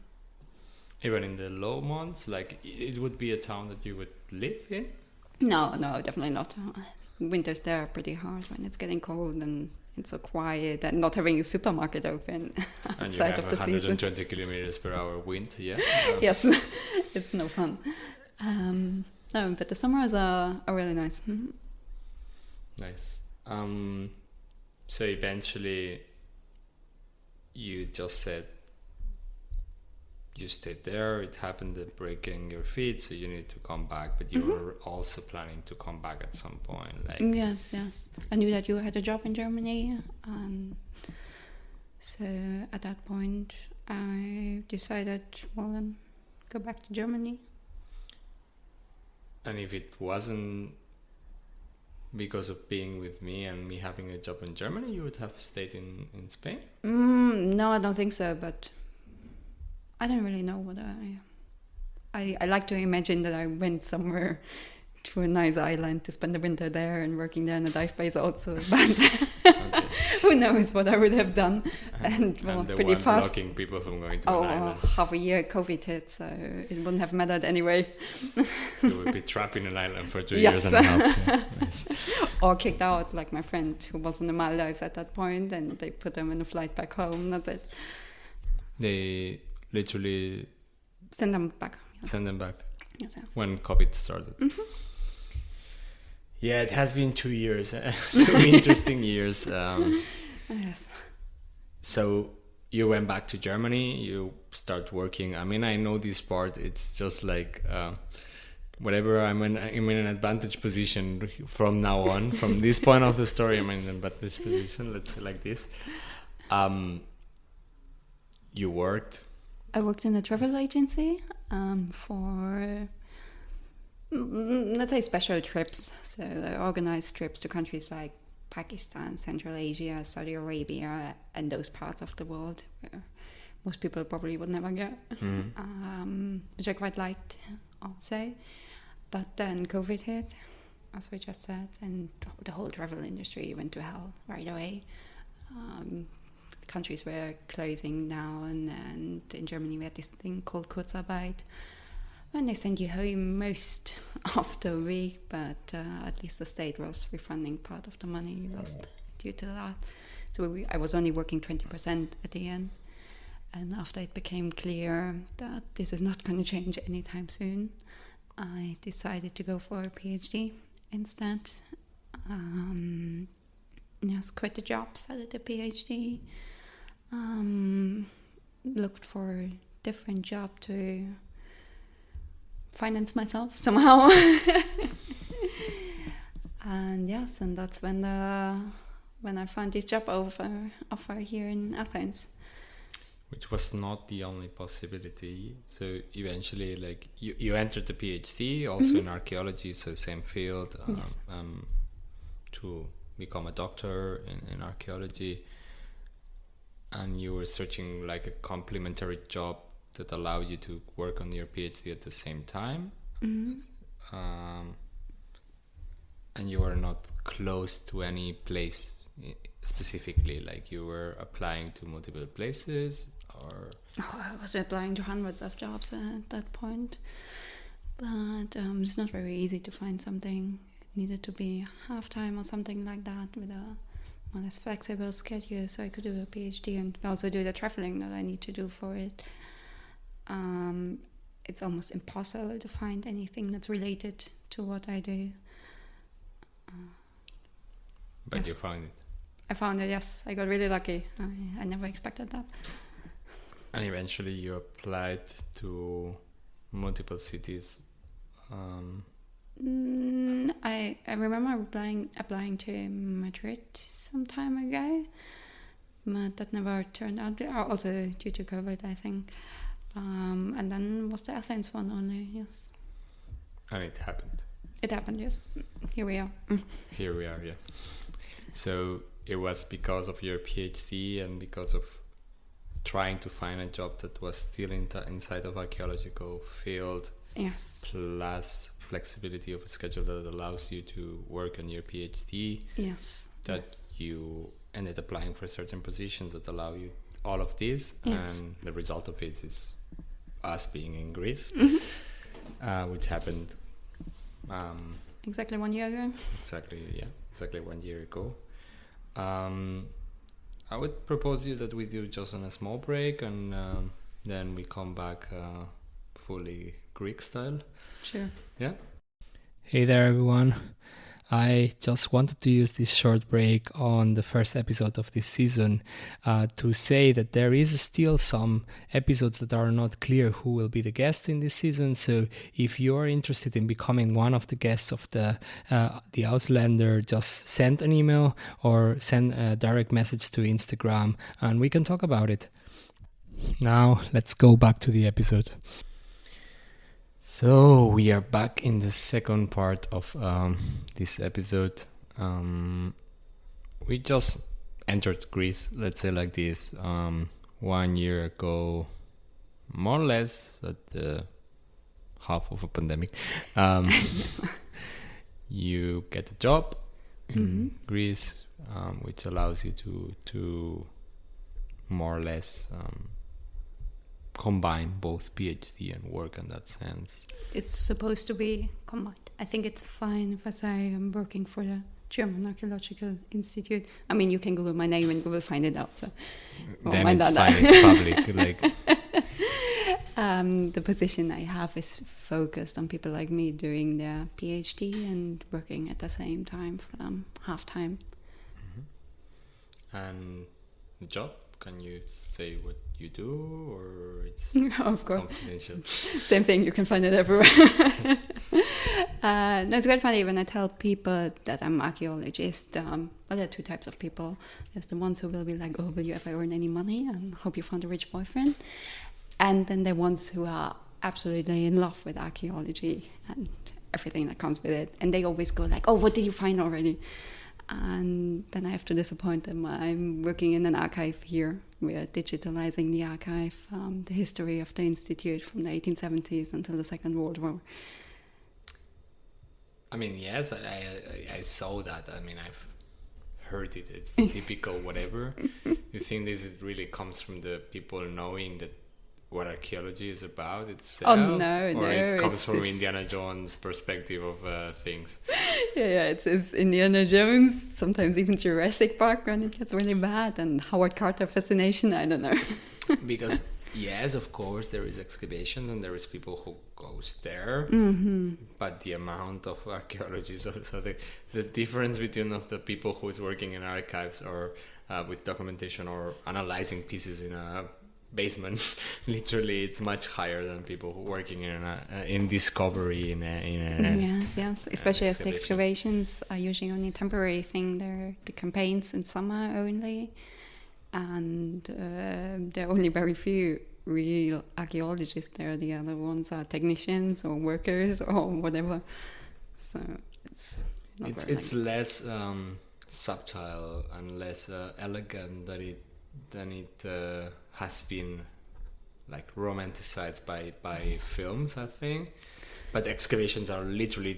Even in the low months, like, it would be a town that you would live in?
No, definitely not. Winters there are pretty hard when it's getting cold and it's so quiet, and not having a supermarket open outside of the season.
And you have 120 kilometers per hour wind, yeah?
Yes, it's no fun. No, but the summers are really nice. Mm-hmm.
Nice. So eventually, you just said you stayed there, it happened at breaking your feet, so you need to come back, but you were also planning to come back at some point. Like,
yes. I knew that you had a job in Germany, so at that point I decided, well, then go back to Germany.
And if it wasn't because of being with me and me having a job in Germany, you would have stayed in Spain?
No, I don't think so, but I don't really know what I like to imagine that I went somewhere to a nice island to spend the winter there and working there in a dive base also, but who knows what I would have done. And well,
the
pretty
one
fast.
Blocking people from going to an island.
Half a year COVID hit, so it wouldn't have mattered anyway.
You would be trapped in an island for 2
Yes.
years and a half. Yeah. Nice.
Or kicked out, like my friend who was in the Maldives at that point, and they put them in a flight back home. That's it.
They literally
send them back.
Send them back.
Yes.
When COVID started.
Mm-hmm.
Yeah, it has been 2 years, 2 interesting years.
Yes.
So you went back to Germany, you start working. I mean, I know this part, it's just like whatever, I'm in an advantage position from now on. From this point of the story, I'm in an advantage position, let's say like this. You worked?
I worked in a travel agency for, let's say, special trips. So I organized trips to countries like Pakistan, Central Asia, Saudi Arabia, and those parts of the world where most people probably would never go, which I quite liked, I'll say. But then COVID hit, as we just said, and the whole travel industry went to hell right away. Countries were closing down, and in Germany we had this thing called Kurzarbeit, when they send you home most of the week, but at least the state was refunding part of the money you lost due to that. So I was only working 20% at the end, and after it became clear that this is not going to change anytime soon, I decided to go for a PhD instead. Just quit the job, started a PhD, looked for a different job to finance myself somehow. And that's when I found this job offer here in Athens.
Which was not the only possibility. So eventually, like you entered the PhD also in archaeology, so same field,
Yes.
To become a doctor in archaeology, and you were searching like a complementary job that allowed you to work on your PhD at the same time. And you were not close to any place specifically, like you were applying to multiple places, or
I was applying to hundreds of jobs at that point, but it's not very easy to find something. It needed to be half-time or something like that with a more or less flexible schedule, so I could do a PhD and also do the traveling that I need to do for it. It's almost impossible to find anything that's related to what I do.
But
yes.
You found it.
I found it, yes. I got really lucky. I never expected that.
And eventually you applied to multiple cities.
I remember applying to Madrid some time ago, but that never turned out, also due to COVID, I think. And then was the Athens one only, yes.
And it happened.
It happened, yes. Here we are.
Here we are, yeah. So it was because of your PhD and because of trying to find a job that was still inside of archaeological field,
Yes.
plus flexibility of a schedule that allows you to work on your PhD,
Yes.
that you ended applying for certain positions that allow you all of this.
Yes.
And the result of it is us being in Greece, which happened
Exactly 1 year ago.
exactly 1 year ago. I would propose you that we do just on a small break, and then we come back fully Greek style.
Sure.
Yeah. Hey there, everyone.
I just wanted to use this short break on the first episode of this season to say that there is still some episodes that are not clear who will be the guest in this season. So if you are interested in becoming one of the guests of the Ausländer, just send an email or send a direct message to Instagram and we can talk about it. Now let's go back to the episode.
So we are back in the second part of this episode. We just entered Greece, let's say like this, 1 year ago, more or less at the half of a pandemic.
Yes.
You get a job in Greece, which allows you to more or less combine both PhD and work in that sense.
It's supposed to be combined. I think it's fine if I say I'm working for the German Archaeological Institute. I mean, you can Google my name and you will find it out. So
then it's fine. It's public. Like
The position I have is focused on people like me doing their PhD and working at the same time for them, half-time.
And the job, can you say what you do, or it's
Of course.
confidential?
Same thing, you can find it everywhere. No, it's quite funny when I tell people that I'm an archaeologist. Well, there are two types of people. There's the ones who will be like, oh, will you ever earn any money? And hope you found a rich boyfriend. And then the ones who are absolutely in love with archaeology and everything that comes with it. And they always go like, oh, what did you find already? And then I have to disappoint them. I'm working in an archive here. We are digitalizing the archive, the history of the institute from the 1870s until the Second World War.
I mean, yes, I saw that. I mean, I've heard it. It's the typical whatever. You think really comes from the people knowing that what archaeology is about itself?
Oh, no.
Or it comes from Indiana Jones' perspective of things?
Yeah, it's Indiana Jones, sometimes even Jurassic Park when it gets really bad, and Howard Carter fascination, I don't know.
Because, yes, of course, there is excavations and there is people who goes there, but the amount of archaeology, so the difference between of the people who is working in archives or with documentation or analyzing pieces in a basement, literally it's much higher than people who working in discovery in a
yes, especially as the excavations are usually only a temporary thing. They're the campaigns in summer only, and there are only very few real archaeologists there. The other ones are technicians or workers or whatever, so it's
less subtle and less elegant than it has been like romanticized by films, I think. But excavations are literally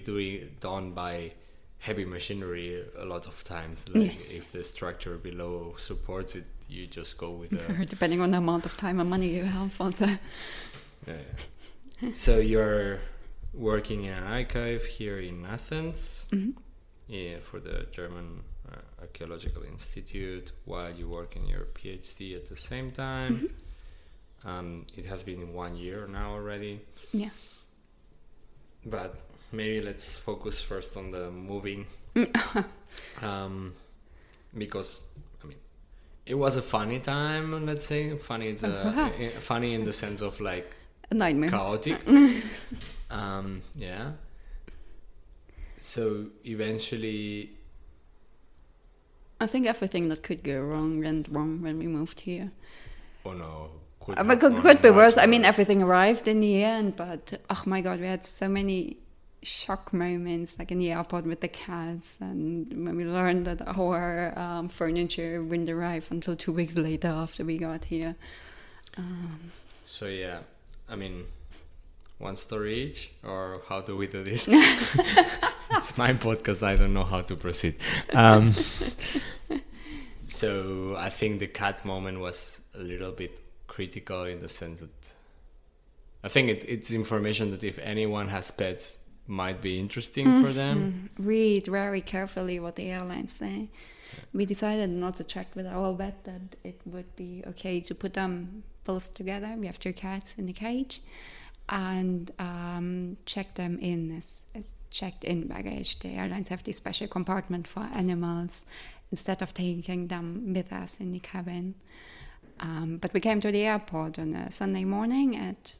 done by heavy machinery a lot of times. Like if the structure below supports it, you just go with
depending on the amount of time and money you have also.
So you're working in an archive here in Athens, for the German Archaeological Institute, while you work in your PhD at the same time. It has been 1 year now already.
Yes.
But maybe let's focus first on the moving. Because, I mean, it was a funny time, let's say. Funny, it's funny in the sense of like
a nightmare.
Chaotic. Yeah. So eventually,
I think everything that could go wrong went wrong when we moved here.
Oh no.
Could be worse. I mean, everything arrived in the end, but oh my god, we had so many shock moments, like in the airport with the cats, and when we learned that our furniture wouldn't arrive until 2 weeks later after we got here.
So yeah, I mean, one story each, or how do we do this? It's my podcast, I don't know how to proceed. So I think the cat moment was a little bit critical in the sense that I think it's information that if anyone has pets might be interesting for them.
Read very carefully what the airlines say. We decided not to check with our vet that it would be okay to put them both together. We have 2 cats in the cage, and check them in as checked in baggage. The airlines have this special compartment for animals instead of taking them with us in the cabin. But we came to the airport on a Sunday morning at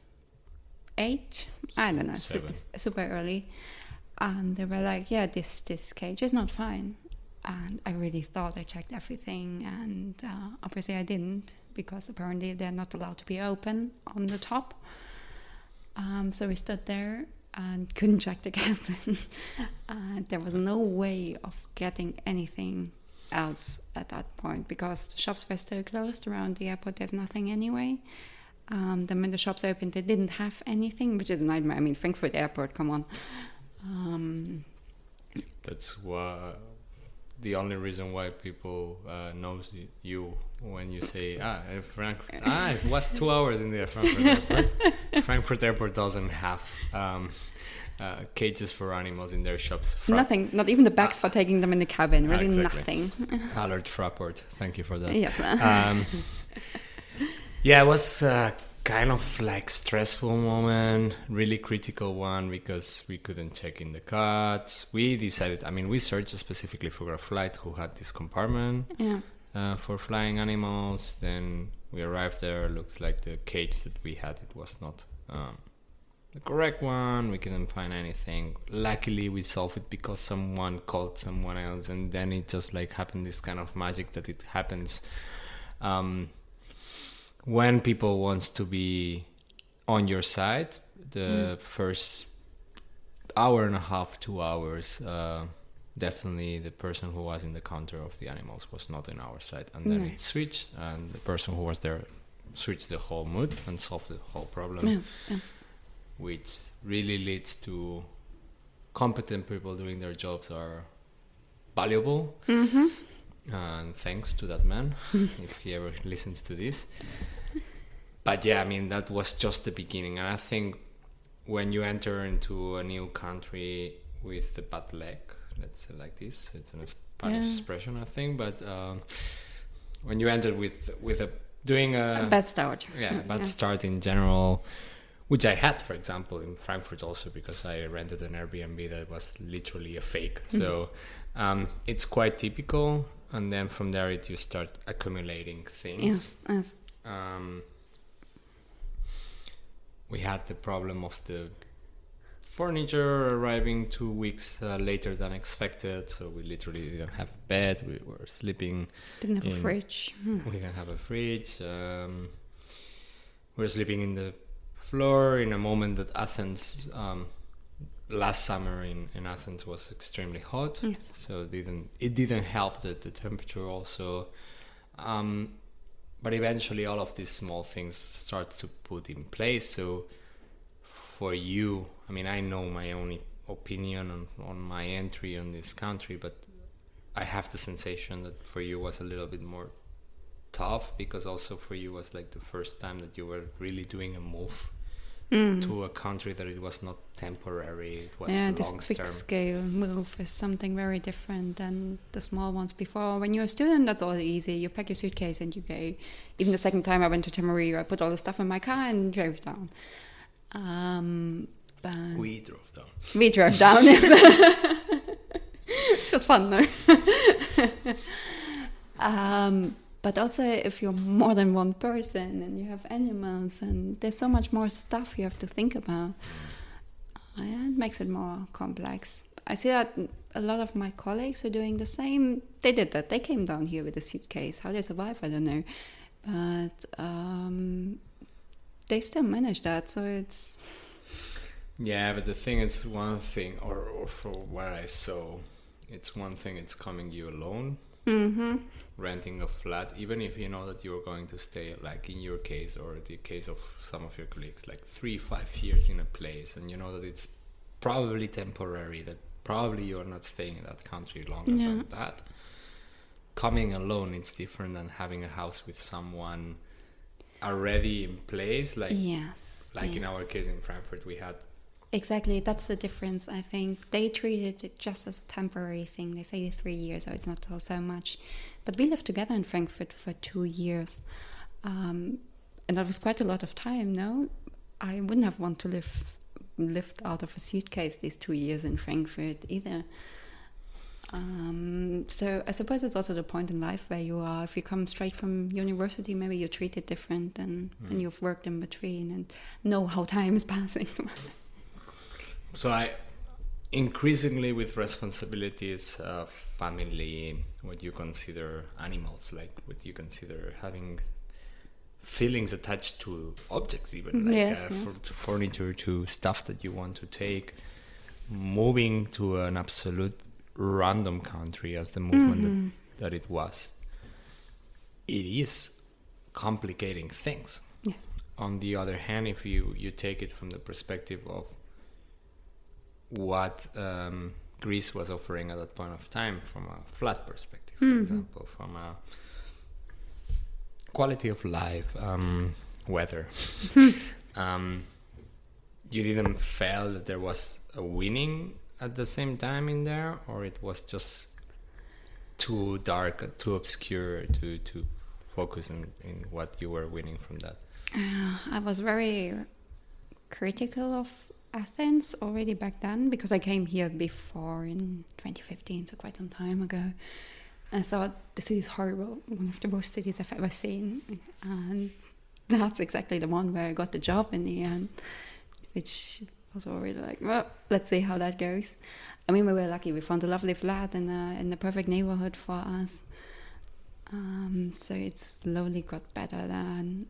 8, I don't know, super early. And they were like, yeah, this cage is not fine. And I really thought I checked everything, and obviously I didn't, because apparently they're not allowed to be open on the top. So we stood there and couldn't check the cats. There was no way of getting anything else at that point, because the shops were still closed around the airport. There's nothing anyway. Then when the shops opened, they didn't have anything, which is a nightmare. I mean, Frankfurt Airport, come on.
That's why the only reason why people knows you when you say Frankfurt. It was 2 hours in the Frankfurt Airport. Frankfurt Airport doesn't have cages for animals in their shops.
Nothing, not even the bags for taking them in the cabin. Really,
exactly.
Nothing.
Allard Fraport, thank you for that.
Yes.
Yeah, it was kind of like stressful moment, really critical one, because we couldn't check in the cards. We decided, we searched specifically for a flight who had this compartment for flying animals. Then we arrived there. Looks like the cage that we had, it was not the correct one. We couldn't find anything. Luckily, we solved it because someone called someone else, and then it just like happened, this kind of magic that it happens when people wants to be on your side. The first hour and a half, 2 hours, definitely the person who was in the counter of the animals was not in our side, and then it switched, and the person who was there switched the whole mood and solved the whole problem.
Yes.
Which really leads to competent people doing their jobs are valuable. And thanks to that man, if he ever listens to this. But yeah, that was just the beginning. And I think when you enter into a new country with the bad leg, let's say like this, it's a Spanish expression, I think, but when you enter with doing a
bad start.
Start in general, which I had, for example, in Frankfurt also, because I rented an Airbnb that was literally a fake. So it's quite typical. And then from there, you start accumulating things.
Yes.
We had the problem of the furniture arriving 2 weeks later than expected. So we literally didn't have a bed. We were sleeping.
Didn't have a fridge.
We didn't have a fridge. We were sleeping in the floor in a moment that Athens... last summer in Athens was extremely hot, so it didn't help the temperature also. But eventually all of these small things start to put in place. So for you, I know my own opinion on my entry on this country, but I have the sensation that for you was a little bit more tough, because also for you was like the first time that you were really doing a move to a country that it was not temporary, it was long-term.
This big scale move is something very different than the small ones before. When you're a student, that's all easy. You pack your suitcase and you go. Even the second time I went to Tamariu, I put all the stuff in my car and drove down. But
we drove down.
We drove down, yes. It was fun, though. But also, if you're more than one person and you have animals, and there's so much more stuff you have to think about, it makes it more complex. I see that a lot of my colleagues are doing the same. They did that. They came down here with a suitcase. How they survive, I don't know. But they still manage that, so it's...
Yeah, but the thing is, one thing, or from what I saw, it's one thing, it's coming you alone. Renting a flat, even if you know that you're going to stay, like in your case or the case of some of your colleagues, like 3-5 years in a place, and you know that it's probably temporary, that probably you're not staying in that country longer than that. Coming alone, it's different than having a house with someone already in place, like in our case in Frankfurt we had.
Exactly, that's the difference. I think they treated it just as a temporary thing. They say 3 years, so it's not so much. But we lived together in Frankfurt for 2 years. And that was quite a lot of time, no? I wouldn't have wanted to lived out of a suitcase these 2 years in Frankfurt either. So I suppose it's also the point in life where you are. If you come straight from university, maybe you're treated different and you've worked in between and know how time is passing.
So I increasingly with responsibilities, family, what you consider animals, like what you consider having feelings attached to objects, even like to furniture, to stuff that you want to take, moving to an absolute random country as the movement that it was. It is complicating things.
Yes.
On the other hand, if you take it from the perspective of what Greece was offering at that point of time, from a flat perspective, for example, from a quality of life, weather, you didn't feel that there was a winning at the same time in there, or it was just too dark, too obscure to focus in what you were winning from that?
I was very critical of Athens already back then because I came here before in 2015, so quite some time ago. I thought the city is horrible, one of the worst cities I've ever seen, and that's exactly the one where I got the job in the end, which was already like, well, let's see how that goes. I mean, we were lucky. We found a lovely flat in the perfect neighborhood for us. So it slowly got better then.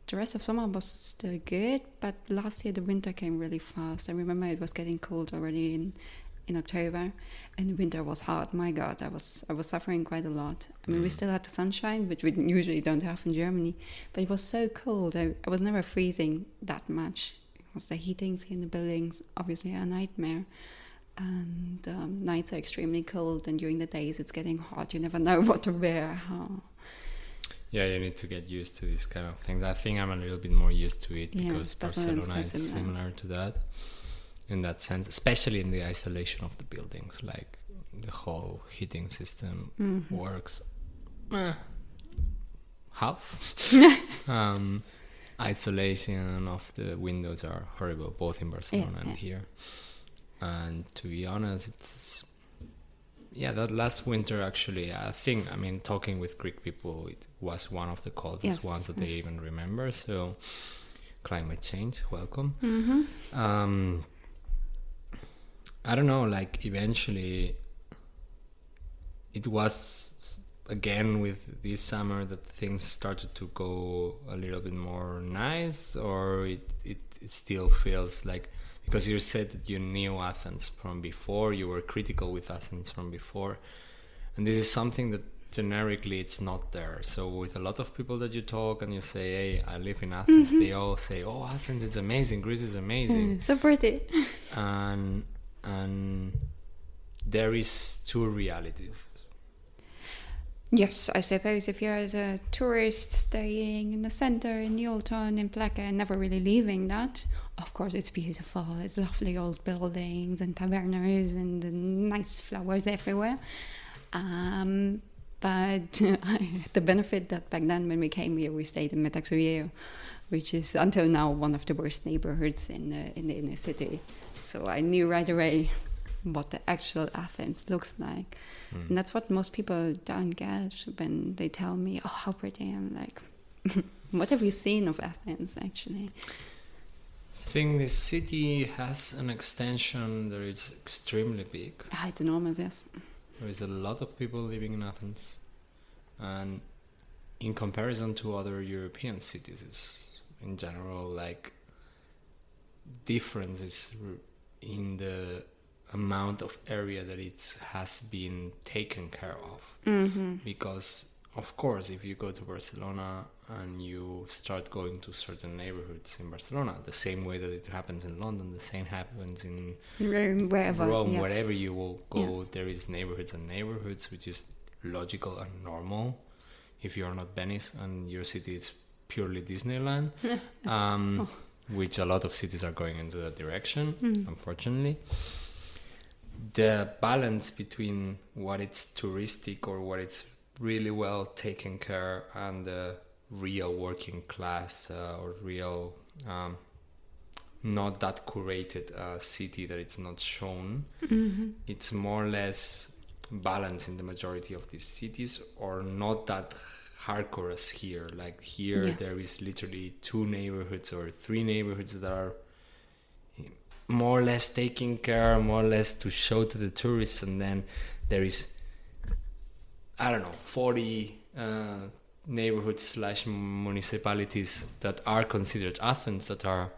The rest of summer was still good, but last year the winter came really fast. I remember it was getting cold already in October, and the winter was hard. My God, I was suffering quite a lot. I mean, we still had the sunshine, which we usually don't have in Germany, but it was so cold. I was never freezing that much. It was the heatings in the buildings, obviously a nightmare. And nights are extremely cold, and during the days it's getting hot. You never know what to wear.
Yeah, you need to get used to these kind of things. I think I'm a little bit more used to it because Barcelona is similar to that in that sense, especially in the isolation of the buildings. Like the whole heating system works half. Isolation of the windows are horrible, both in Barcelona and here. And to be honest, that last winter actually, I mean, talking with Greek people, it was one of the coldest ones that they even remember. So climate change, welcome. I don't know, like eventually it was again with this summer that things started to go a little bit more nice, or it still feels like, because you said that you knew Athens from before, you were critical with Athens from before, and this is something that generically it's not there. So with a lot of people that you talk and you say, hey, I live in Athens, they all say, oh, Athens is amazing, Greece is amazing.
So pretty.
And there is two realities.
Yes, I suppose if you're as a tourist staying in the center, in the old town in Plaka, and never really leaving that, of course it's beautiful. It's lovely old buildings and tavernas and nice flowers everywhere. But I had the benefit that back then when we came here, we stayed in Metaxorio, which is until now one of the worst neighborhoods in the inner city. So I knew right away what the actual Athens looks like. And that's what most people don't get when they tell me, oh, how pretty. I'm like, what have you seen of Athens, actually?
I think the city has an extension that is extremely big.
It's enormous, yes.
There is a lot of people living in Athens. And in comparison to other European cities, it's in general like differences in the amount of area that it has been taken care of. Because of course if you go to Barcelona and you start going to certain neighborhoods in Barcelona, the same way that it happens in London, the same happens in Rome, wherever you will go, there is neighborhoods, which is logical and normal if you are not Venice and your city is purely Disneyland. Which a lot of cities are going into that direction, unfortunately. The balance between what it's touristic or what it's really well taken care and the real working class or real not that curated city that it's not shown, it's more or less balanced in the majority of these cities, or not that hardcore as here. Like here, there is literally 2 neighborhoods or 3 neighborhoods that are more or less taking care, more or less to show to the tourists, and then there is, I don't know, 40 neighborhoods / municipalities that are considered Athens, that are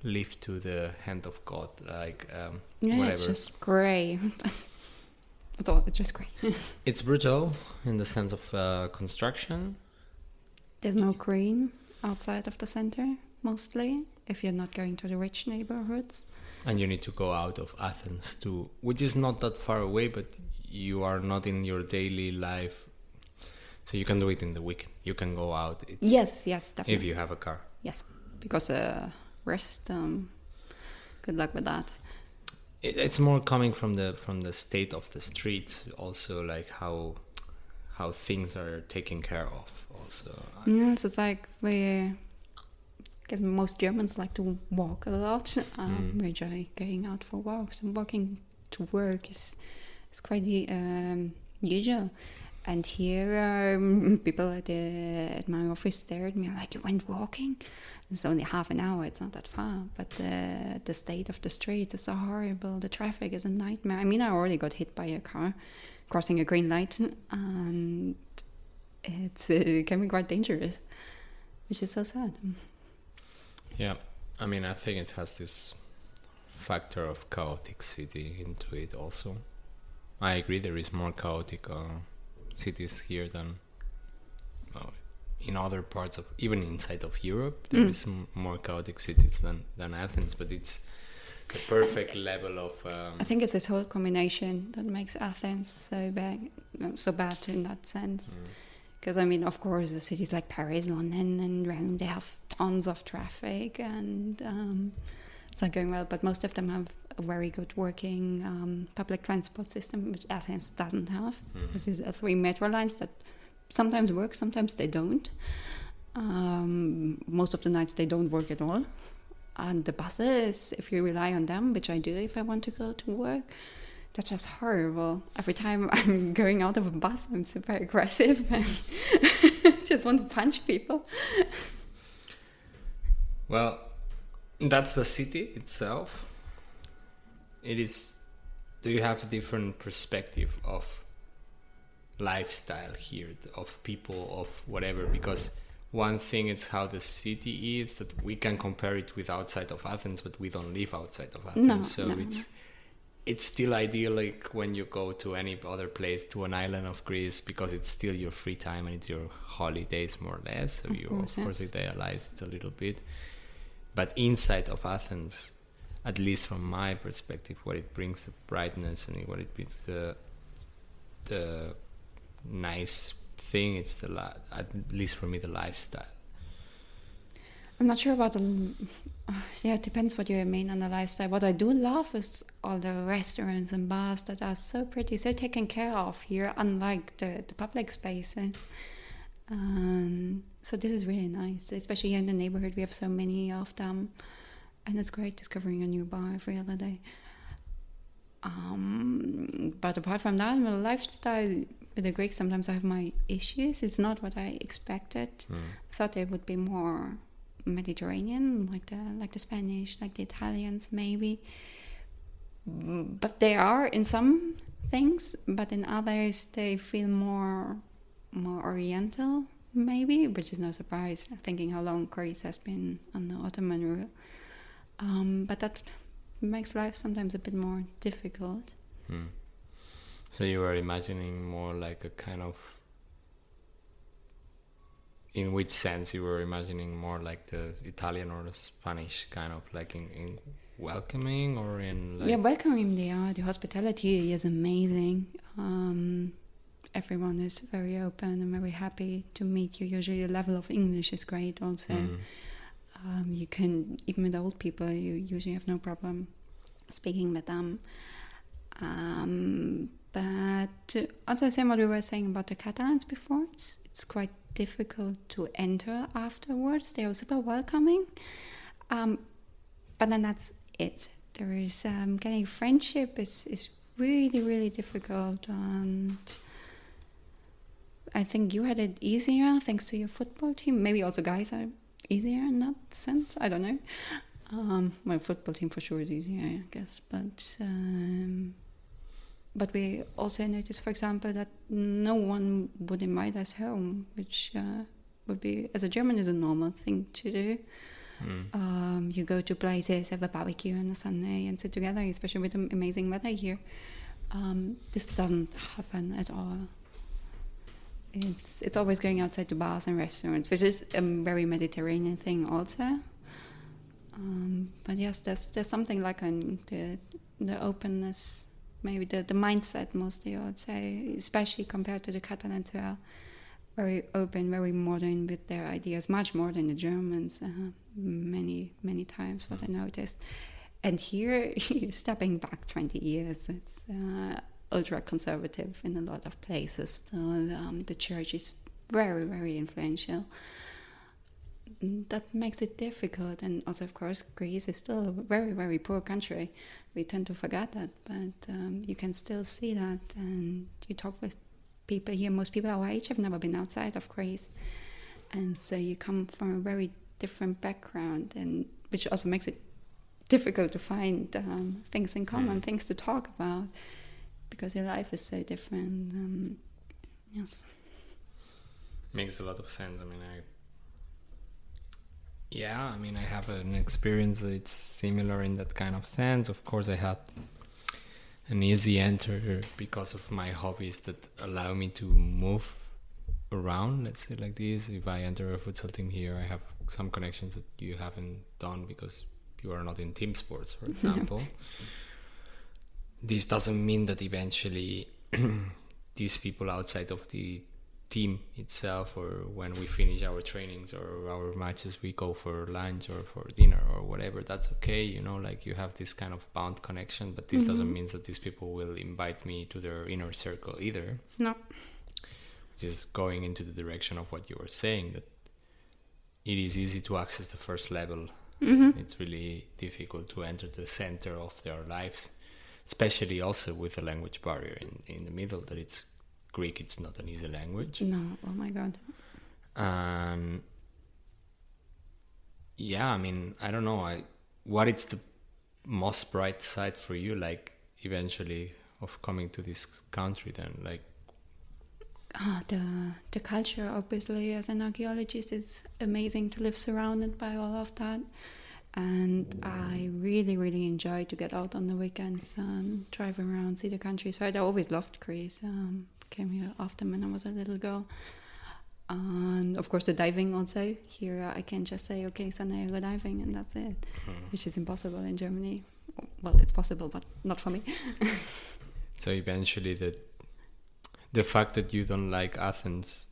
left to the hand of God, like whatever.
It's just grey. That's all. It's just grey.
It's brutal in the sense of construction.
There's no green outside of the center, mostly, if you're not going to the rich neighborhoods.
And you need to go out of Athens which is not that far away, but you are not in your daily life. So you can do it in the weekend. You can go out.
Yes, definitely.
If you have a car.
Yes, because rest, good luck with that.
It's more coming from the state of the streets, also like how things are taken care of. also.
Yes, it's like because most Germans like to walk a lot. We enjoy going out for walks, and walking to work is quite usual. And here, people at my office stare at me like, "You went walking?" It's only half an hour. It's not that far, but the state of the streets is so horrible. The traffic is a nightmare. I mean, I already got hit by a car crossing a green light, and it can be quite dangerous, which is so sad.
Yeah, I mean, I think it has this factor of chaotic city into it also. I agree there is more chaotic cities here than in other parts of, even inside of Europe, there is more chaotic cities than Athens, but it's the perfect level of...
I think it's this whole combination that makes Athens so bad in that sense. Because, I mean, of course, the cities like Paris, London and Rome, they have tons of traffic and it's not going well, but most of them have a very good working public transport system, which Athens doesn't have. There's 3 metro lines that sometimes work, sometimes they don't. Most of the nights they don't work at all. And the buses, if you rely on them, which I do if I want to go to work, that's just horrible. Every time I'm going out of a bus, I'm super aggressive and just want to punch people.
Well, that's the city itself. It is... Do you have a different perspective of lifestyle here, of people, of whatever? Because one thing is how the city is, that we can compare it with outside of Athens, but we don't live outside of Athens. It's still idyllic when you go to any other place, to an island of Greece, because it's still your free time and it's your holidays more or less. So of course idealize it a little bit. But inside of Athens, at least from my perspective, what it brings, the brightness and what it brings, the nice thing, it's at least for me, the lifestyle.
I'm not sure about it depends what you mean on the lifestyle. What I do love is all the restaurants and bars that are so pretty, so taken care of here, unlike the public spaces. So this is really nice, especially here in the neighborhood. We have so many of them, and it's great discovering a new bar every other day. But apart from that, the lifestyle with the Greeks, sometimes I have my issues. It's not what I expected. I thought they would be more Mediterranean, like the Spanish, like the Italians, maybe. But they are in some things, but in others they feel more Oriental, maybe, which is no surprise, thinking how long Greece has been under Ottoman rule. But that makes life sometimes a bit more difficult.
So you were imagining more like a kind of... In which sense you were imagining more like the Italian or the Spanish kind of, like in welcoming, or in like...
Yeah, welcoming they are. The hospitality is amazing. Everyone is very open and very happy to meet you. Usually the level of English is great also. You can, even with old people, you usually have no problem speaking with them. But also same what we were saying about the Catalans before, it's quite difficult to enter afterwards. They are super welcoming, but then that's it. There is getting friendship is really, really difficult, and I think you had it easier thanks to your football team. Maybe also guys are easier in that sense, I don't know. My football team for sure is easier, I guess, but we also noticed, for example, that no one would invite us home, which would be, as a German, is a normal thing to do. You go to places, have a barbecue on a Sunday and sit together, especially with the amazing weather here. This doesn't happen at all. It's always going outside to bars and restaurants, which is a very Mediterranean thing also. But yes, there's something like the openness, maybe the mindset mostly, I would say, especially compared to the Catalans, who are very open, very modern with their ideas, much more than the Germans, many times, what I noticed. And here, stepping back 20 years, it's ultra-conservative in a lot of places still. The church is very, very influential. That makes it difficult. And also, of course, Greece is still a very, very poor country. We tend to forget that, but you can still see that. And you talk with people here, most people our age have never been outside of Greece. And so you come from a very different background, and which also makes it difficult to find things in common, things to talk about, because your life is so different. Yes.
Makes a lot of sense. I mean, I have an experience that's similar in that kind of sense. Of course, I had an easy enter because of my hobbies that allow me to move around, let's say like this. If I enter a futsal team here, I have some connections that you haven't done because you are not in team sports, for example. This doesn't mean that eventually these people outside of the team itself, or when we finish our trainings or our matches, we go for lunch or for dinner or whatever, that's okay, like you have this kind of bound connection, but this doesn't mean that these people will invite me to their inner circle either.
No.
Which is going into the direction of what you were saying, that it is easy to access the first level. It's really difficult to enter the center of their lives, especially also with the language barrier in the middle, that it's Greek, it's not an easy language.
No, oh my God.
I don't know. What is the most bright side for you, like, eventually, of coming to this country then? Like,
the culture, obviously, as an archaeologist, is amazing to live surrounded by all of that. And I really, really enjoy to get out on the weekends and drive around, see the countryside. I always loved Greece. Came here often when I was a little girl. And of course the diving also. Here I can just say, okay, Sunday I go diving, and that's it. Which is impossible in Germany. Well, it's possible, but not for me.
So eventually the fact that you don't like Athens,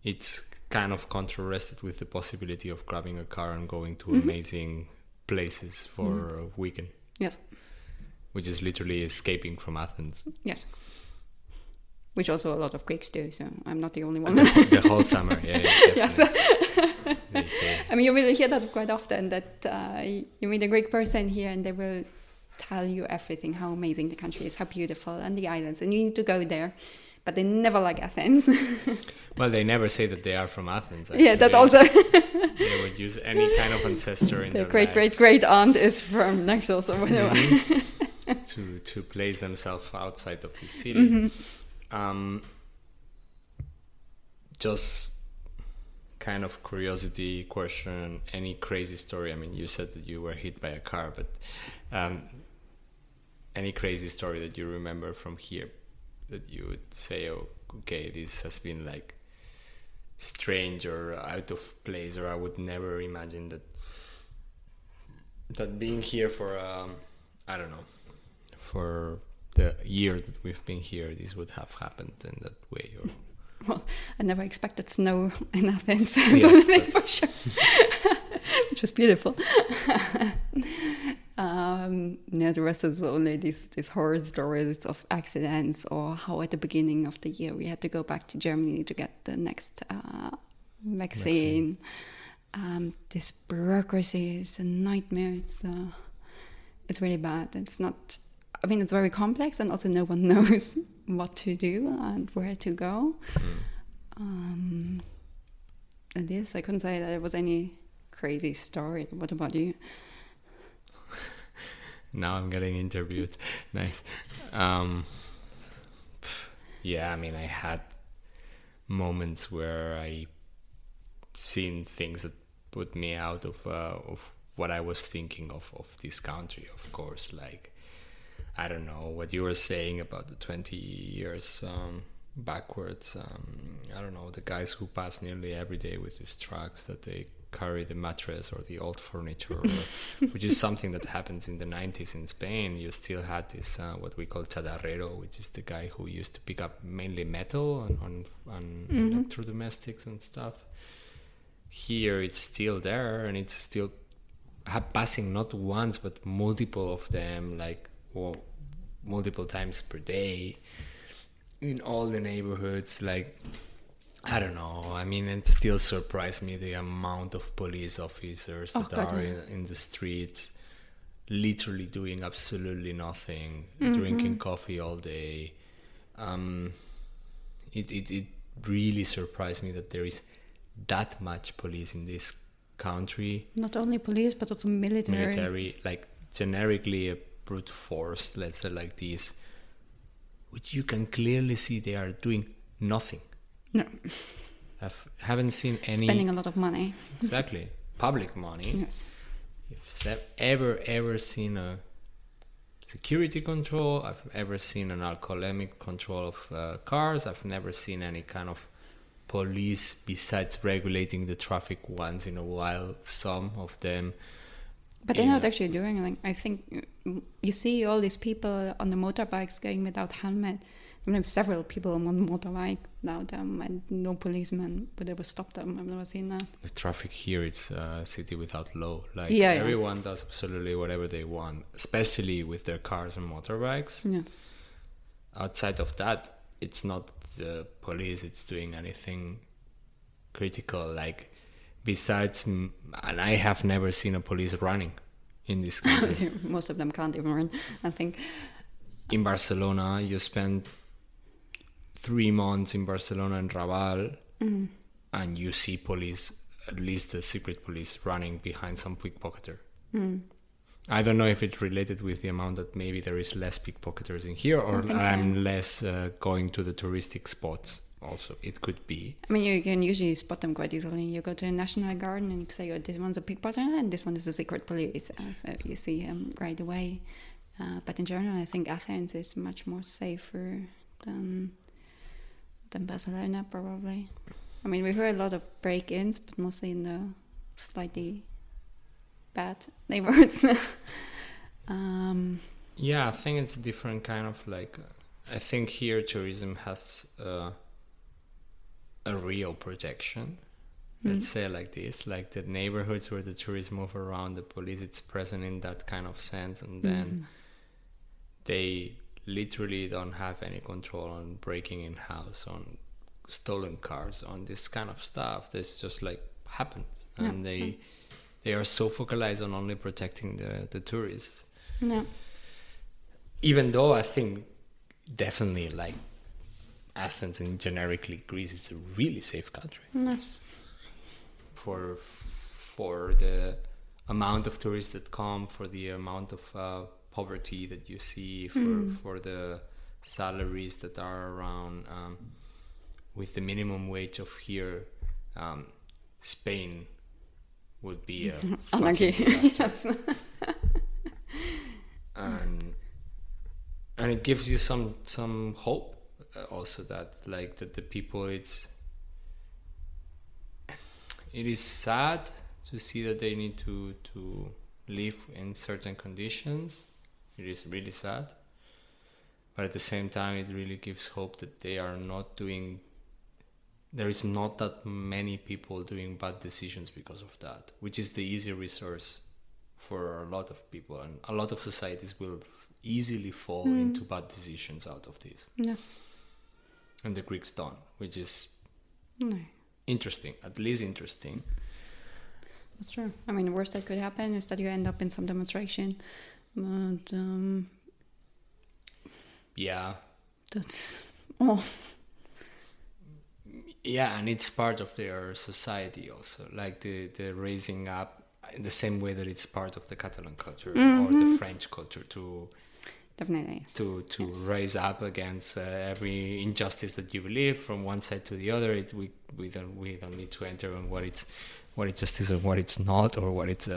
it's kind of contrasted with the possibility of grabbing a car and going to amazing places for a weekend.
Yes.
Which is literally escaping from Athens.
Yes. Which also a lot of Greeks do, so I'm not the only one.
The whole summer, yeah,
yes. I mean, you will hear that quite often, that you meet a Greek person here and they will tell you everything, how amazing the country is, how beautiful, and the islands, and you need to go there. But they never like Athens.
Well, they never say that they are from Athens, actually.
Yeah, that also.
They would use any kind of ancestor in their life.
Great aunt is from Naxos or whatever.
to place themselves outside of the city. Just kind of curiosity question, any crazy story? I mean, you said that you were hit by a car, but any crazy story that you remember from here that you would say, oh, okay, this has been like strange or out of place, or I would never imagine that being here for I don't know, for the year that we've been here, this would have happened in that way? Or
well, I never expected snow in Athens,
yes,
for sure. Which was beautiful. The rest is only these horror stories of accidents, or how at the beginning of the year we had to go back to Germany to get the next vaccine. This bureaucracy is a nightmare. It's really bad. It's not. I mean, it's very complex, and also no one knows what to do and where to go. And yes, I couldn't say that there was any crazy story. What about you?
Now I'm getting interviewed. Nice. Yeah, I mean, I had moments where I seen things that put me out of what I was thinking of this country, of course. Like, I don't know what you were saying about the 20 years backwards. I don't know, the guys who pass nearly every day with these trucks that they carry the mattress or the old furniture, which is something that happens in the 90s in Spain. You still had this what we call chatarrero, which is the guy who used to pick up mainly metal on electrodomestics and stuff. Here it's still there, and it's still passing not once but multiple of them, like multiple times per day in all the neighborhoods. Like, I don't know. I mean, it still surprised me the amount of police officers that are in the streets, literally doing absolutely nothing, drinking coffee all day. It really surprised me that there is that much police in this country.
Not only police, but also military.
Like generically a brute force, let's say like this, which you can clearly see they are doing nothing.
No.
Haven't seen any...
Spending a lot of money.
Exactly. Public money.
Yes.
If I've ever seen a security control, I've ever seen an alcoholemic control of cars, I've never seen any kind of police besides regulating the traffic once in a while, some of them.
But they're not actually doing anything. I think you see all these people on the motorbikes going without helmet. I have several people on one motorbike without them, and no policeman would ever stop them. I've never seen that.
The traffic here, it's a city without law. Like everyone does absolutely whatever they want, especially with their cars and motorbikes.
Yes.
Outside of that, it's not the police, it's doing anything critical. Like besides, and I have never seen a police running in this country.
Most of them can't even run, I think.
In Barcelona, you spend 3 months in Barcelona and Raval, and you see police, at least the secret police, running behind some pickpocketer. I don't know if it's related with the amount that maybe there is less pickpocketers in here, or I'm less going to the touristic spots. Also, it could be.
I mean, you can usually spot them quite easily. You go to a national garden and you say, oh, this one's a pickpocket and this one is a secret police. So you see them right away. But in general, I think Athens is much more safer than Barcelona, probably. I mean, we heard a lot of break-ins, but mostly in the slightly bad neighborhoods.
Yeah, I think it's a different kind of like... I think here tourism has a real projection. Let's say like this, like the neighborhoods where the tourists move around, the police, it's present in that kind of sense, and then they literally don't have any control on breaking in house, on stolen cars, on this kind of stuff. This just like happens, and they are so focalized on only protecting the tourists.
No.
Even though I think definitely like Athens and generically Greece is a really safe country.
Yes.
For the amount of tourists that come, for the amount of poverty that you see, for the salaries that are around, with the minimum wage of here, Spain would be a fucking disaster. And it gives you some hope also that like that the people, it is sad to see that they need to live in certain conditions. It is really sad, but at the same time it really gives hope that they are not doing, there is not that many people doing bad decisions because of that, which is the easy resource for a lot of people, and a lot of societies will easily fall into bad decisions out of this.
Yes.
And the Greeks don't, which is interesting, at least interesting.
That's true. I mean, the worst that could happen is that you end up in some demonstration. But,
yeah.
That's...
Yeah, and it's part of their society also, like the raising up in the same way that it's part of the Catalan culture or the French culture to
definitely yes.
to raise up against every injustice that you believe from one side to the other. We don't need to enter on what it's justice and what it's not, or what it's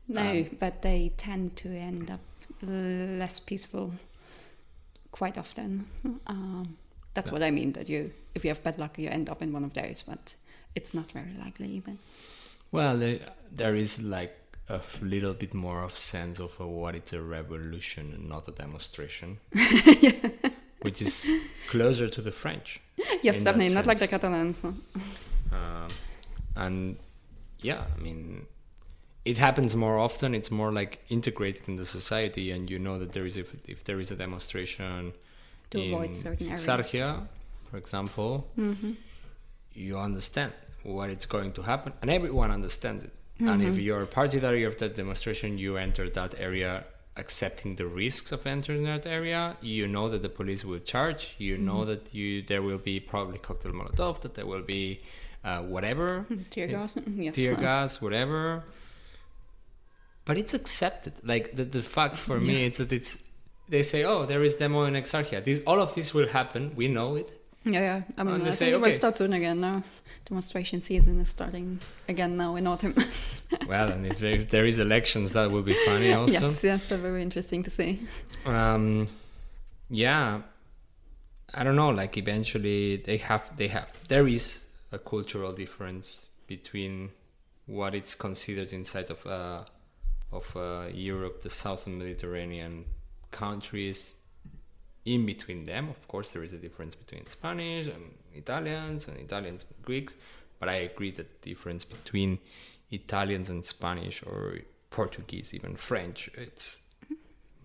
no, but they tend to end up less peaceful quite often. That's what I mean, that if you have bad luck, you end up in one of those, but it's not very likely either.
Well, there is like a little bit more of sense of what it's a revolution and not a demonstration, which is closer to the French.
Yes, definitely, not like the Catalans.
And yeah, I mean, it happens more often. It's more like integrated in the society, and you know that there is if there is a demonstration
to avoid certain areas.
Sargia, for example, you understand what it's going to happen, and everyone understands it. And if you're partially of that demonstration, you enter that area accepting the risks of entering that area. You know that the police will charge. You know that there will be probably cocktail Molotov, that there will be whatever.
Tear gas. Yes.
Tear gas, whatever. But it's accepted. Like the fact for me is that they say, oh, there is demo in Exarchia. All of this will happen. We know it.
Yeah. I mean,
And they
I
say,
think it will
okay.
start soon again now. Demonstration season is starting again now in autumn.
Well, and if there is elections, that will be funny also.
Yes, that's very interesting to see.
Yeah, I don't know. Like eventually, there is a cultural difference between what it's considered inside of Europe, the Southern Mediterranean countries. In between them, of course, there is a difference between Spanish and Italians and Greeks. But I agree that the difference between Italians and Spanish or Portuguese, even French, it's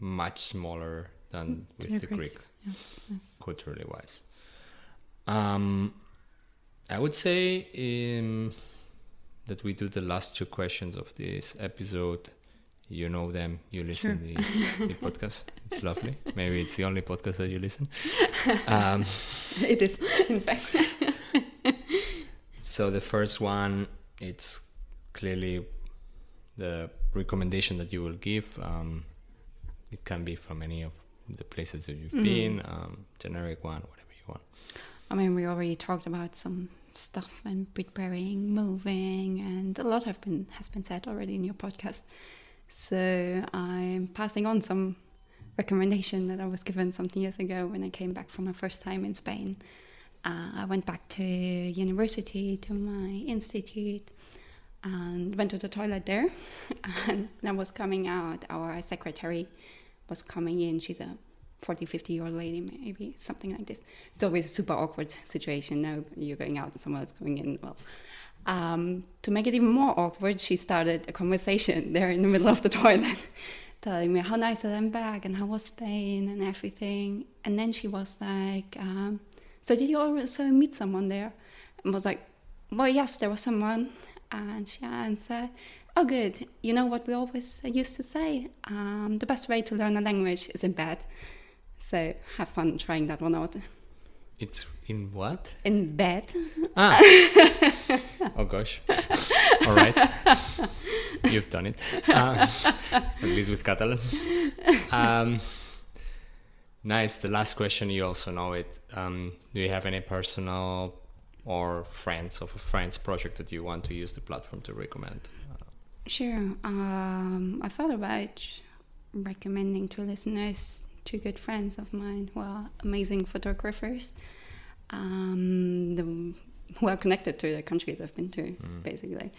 much smaller than with the Greeks.
Yes.
Culturally wise. I would say that we do the last two questions of this episode. You know them, you listen to the podcast. It's lovely. Maybe it's the only podcast that you listen.
It is, in fact.
So the first one, it's clearly the recommendation that you will give. It can be from any of the places that you've been, generic one, whatever you want.
I mean, we already talked about some stuff and preparing, moving, and a lot has been said already in your podcast. So I'm passing on some recommendation that I was given some years ago when I came back for my first time in Spain. I went back to university, to my institute, and went to the toilet there. And when I was coming out, our secretary was coming in. She's a 40, 50-year-old lady, maybe, something like this. It's always a super awkward situation. Now you're going out and someone is going in. Well, to make it even more awkward, she started a conversation there in the middle of the toilet, telling me how nice that I'm back and how was Spain and everything. And then she was like, so did you also meet someone there? And was like, well, yes, there was someone. And she answered, oh, good. You know what we always used to say? The best way to learn a language is in bed. So have fun trying that one out.
It's in what?
In bed.
Ah. Oh, gosh. All right. You've done it. At least with Catalan. Nice. The last question, you also know it. Do you have any personal or friends of a friend's project that you want to use the platform to recommend?
Sure. I thought about recommending to listeners two good friends of mine who are amazing photographers, who are connected to the countries I've been to, basically.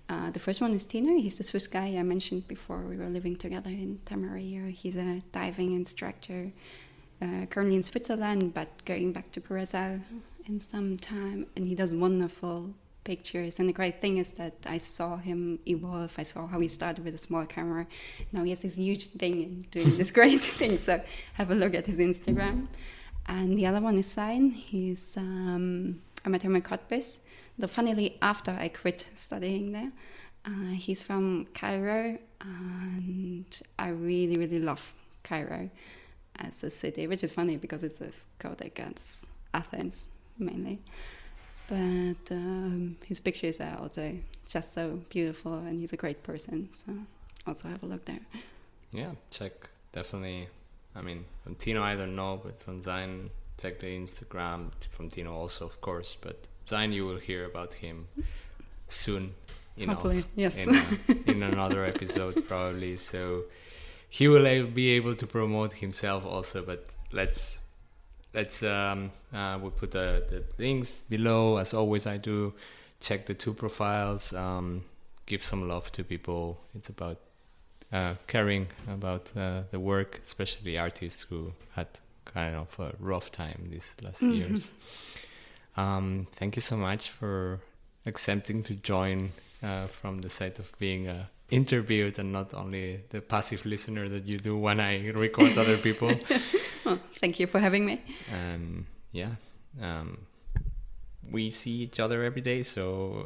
The first one is Tino. He's the Swiss guy I mentioned before. We were living together in Tamariu. He's a diving instructor, currently in Switzerland, but going back to Curacao in some time. And he does wonderful pictures. And the great thing is that I saw him evolve. I saw how he started with a small camera. Now he has this huge thing and doing this great thing. So have a look at his Instagram. And the other one is Zain. He's I met him in Cottbus. Though funnily, after I quit studying there, he's from Cairo, and I really, really love Cairo as a city, which is funny because it's as chaotic as Athens, mainly. But his pictures are also just so beautiful, and he's a great person, so also have a look there.
Yeah, check, definitely. I mean, from Tino I don't know, but from Zain, check the Instagram. From Tino also, of course, but Zain, you will hear about him soon enough.
Hopefully, yes.
In another episode, probably. So he will be able to promote himself also, but let's we'll put the links below, as always I do. Check the two profiles, give some love to people. It's about caring about the work, especially artists who had kind of a rough time these last years. Thank you so much for accepting to join from the side of being interviewed and not only the passive listener that you do when I record other people.
Well, thank you for having me.
we see each other every day, so...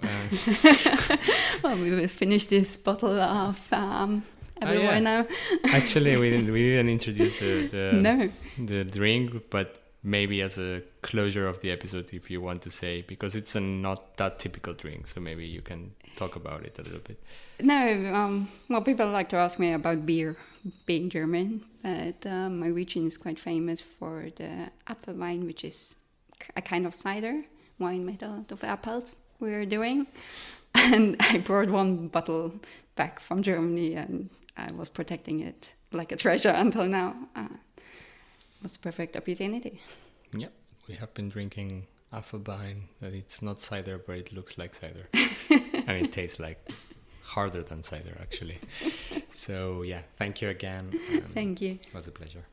Well, we will finish this bottle of everywhere now.
Actually, we didn't introduce
No.
the drink, but maybe as a closure of the episode, if you want to say, because it's a not that typical drink, so maybe you can talk about it a little bit.
No, well, people like to ask me about beer, being German, but my region is quite famous for the apple wine, which is a kind of cider, wine made out of apples we're doing. And I brought one bottle back from Germany, and I was protecting it like a treasure until now. It was a perfect opportunity.
Yeah, we have been drinking Apfelwein, that it's not cider, but it looks like cider. And it tastes like harder than cider, actually. So, yeah, thank you again.
Thank you.
It was a pleasure.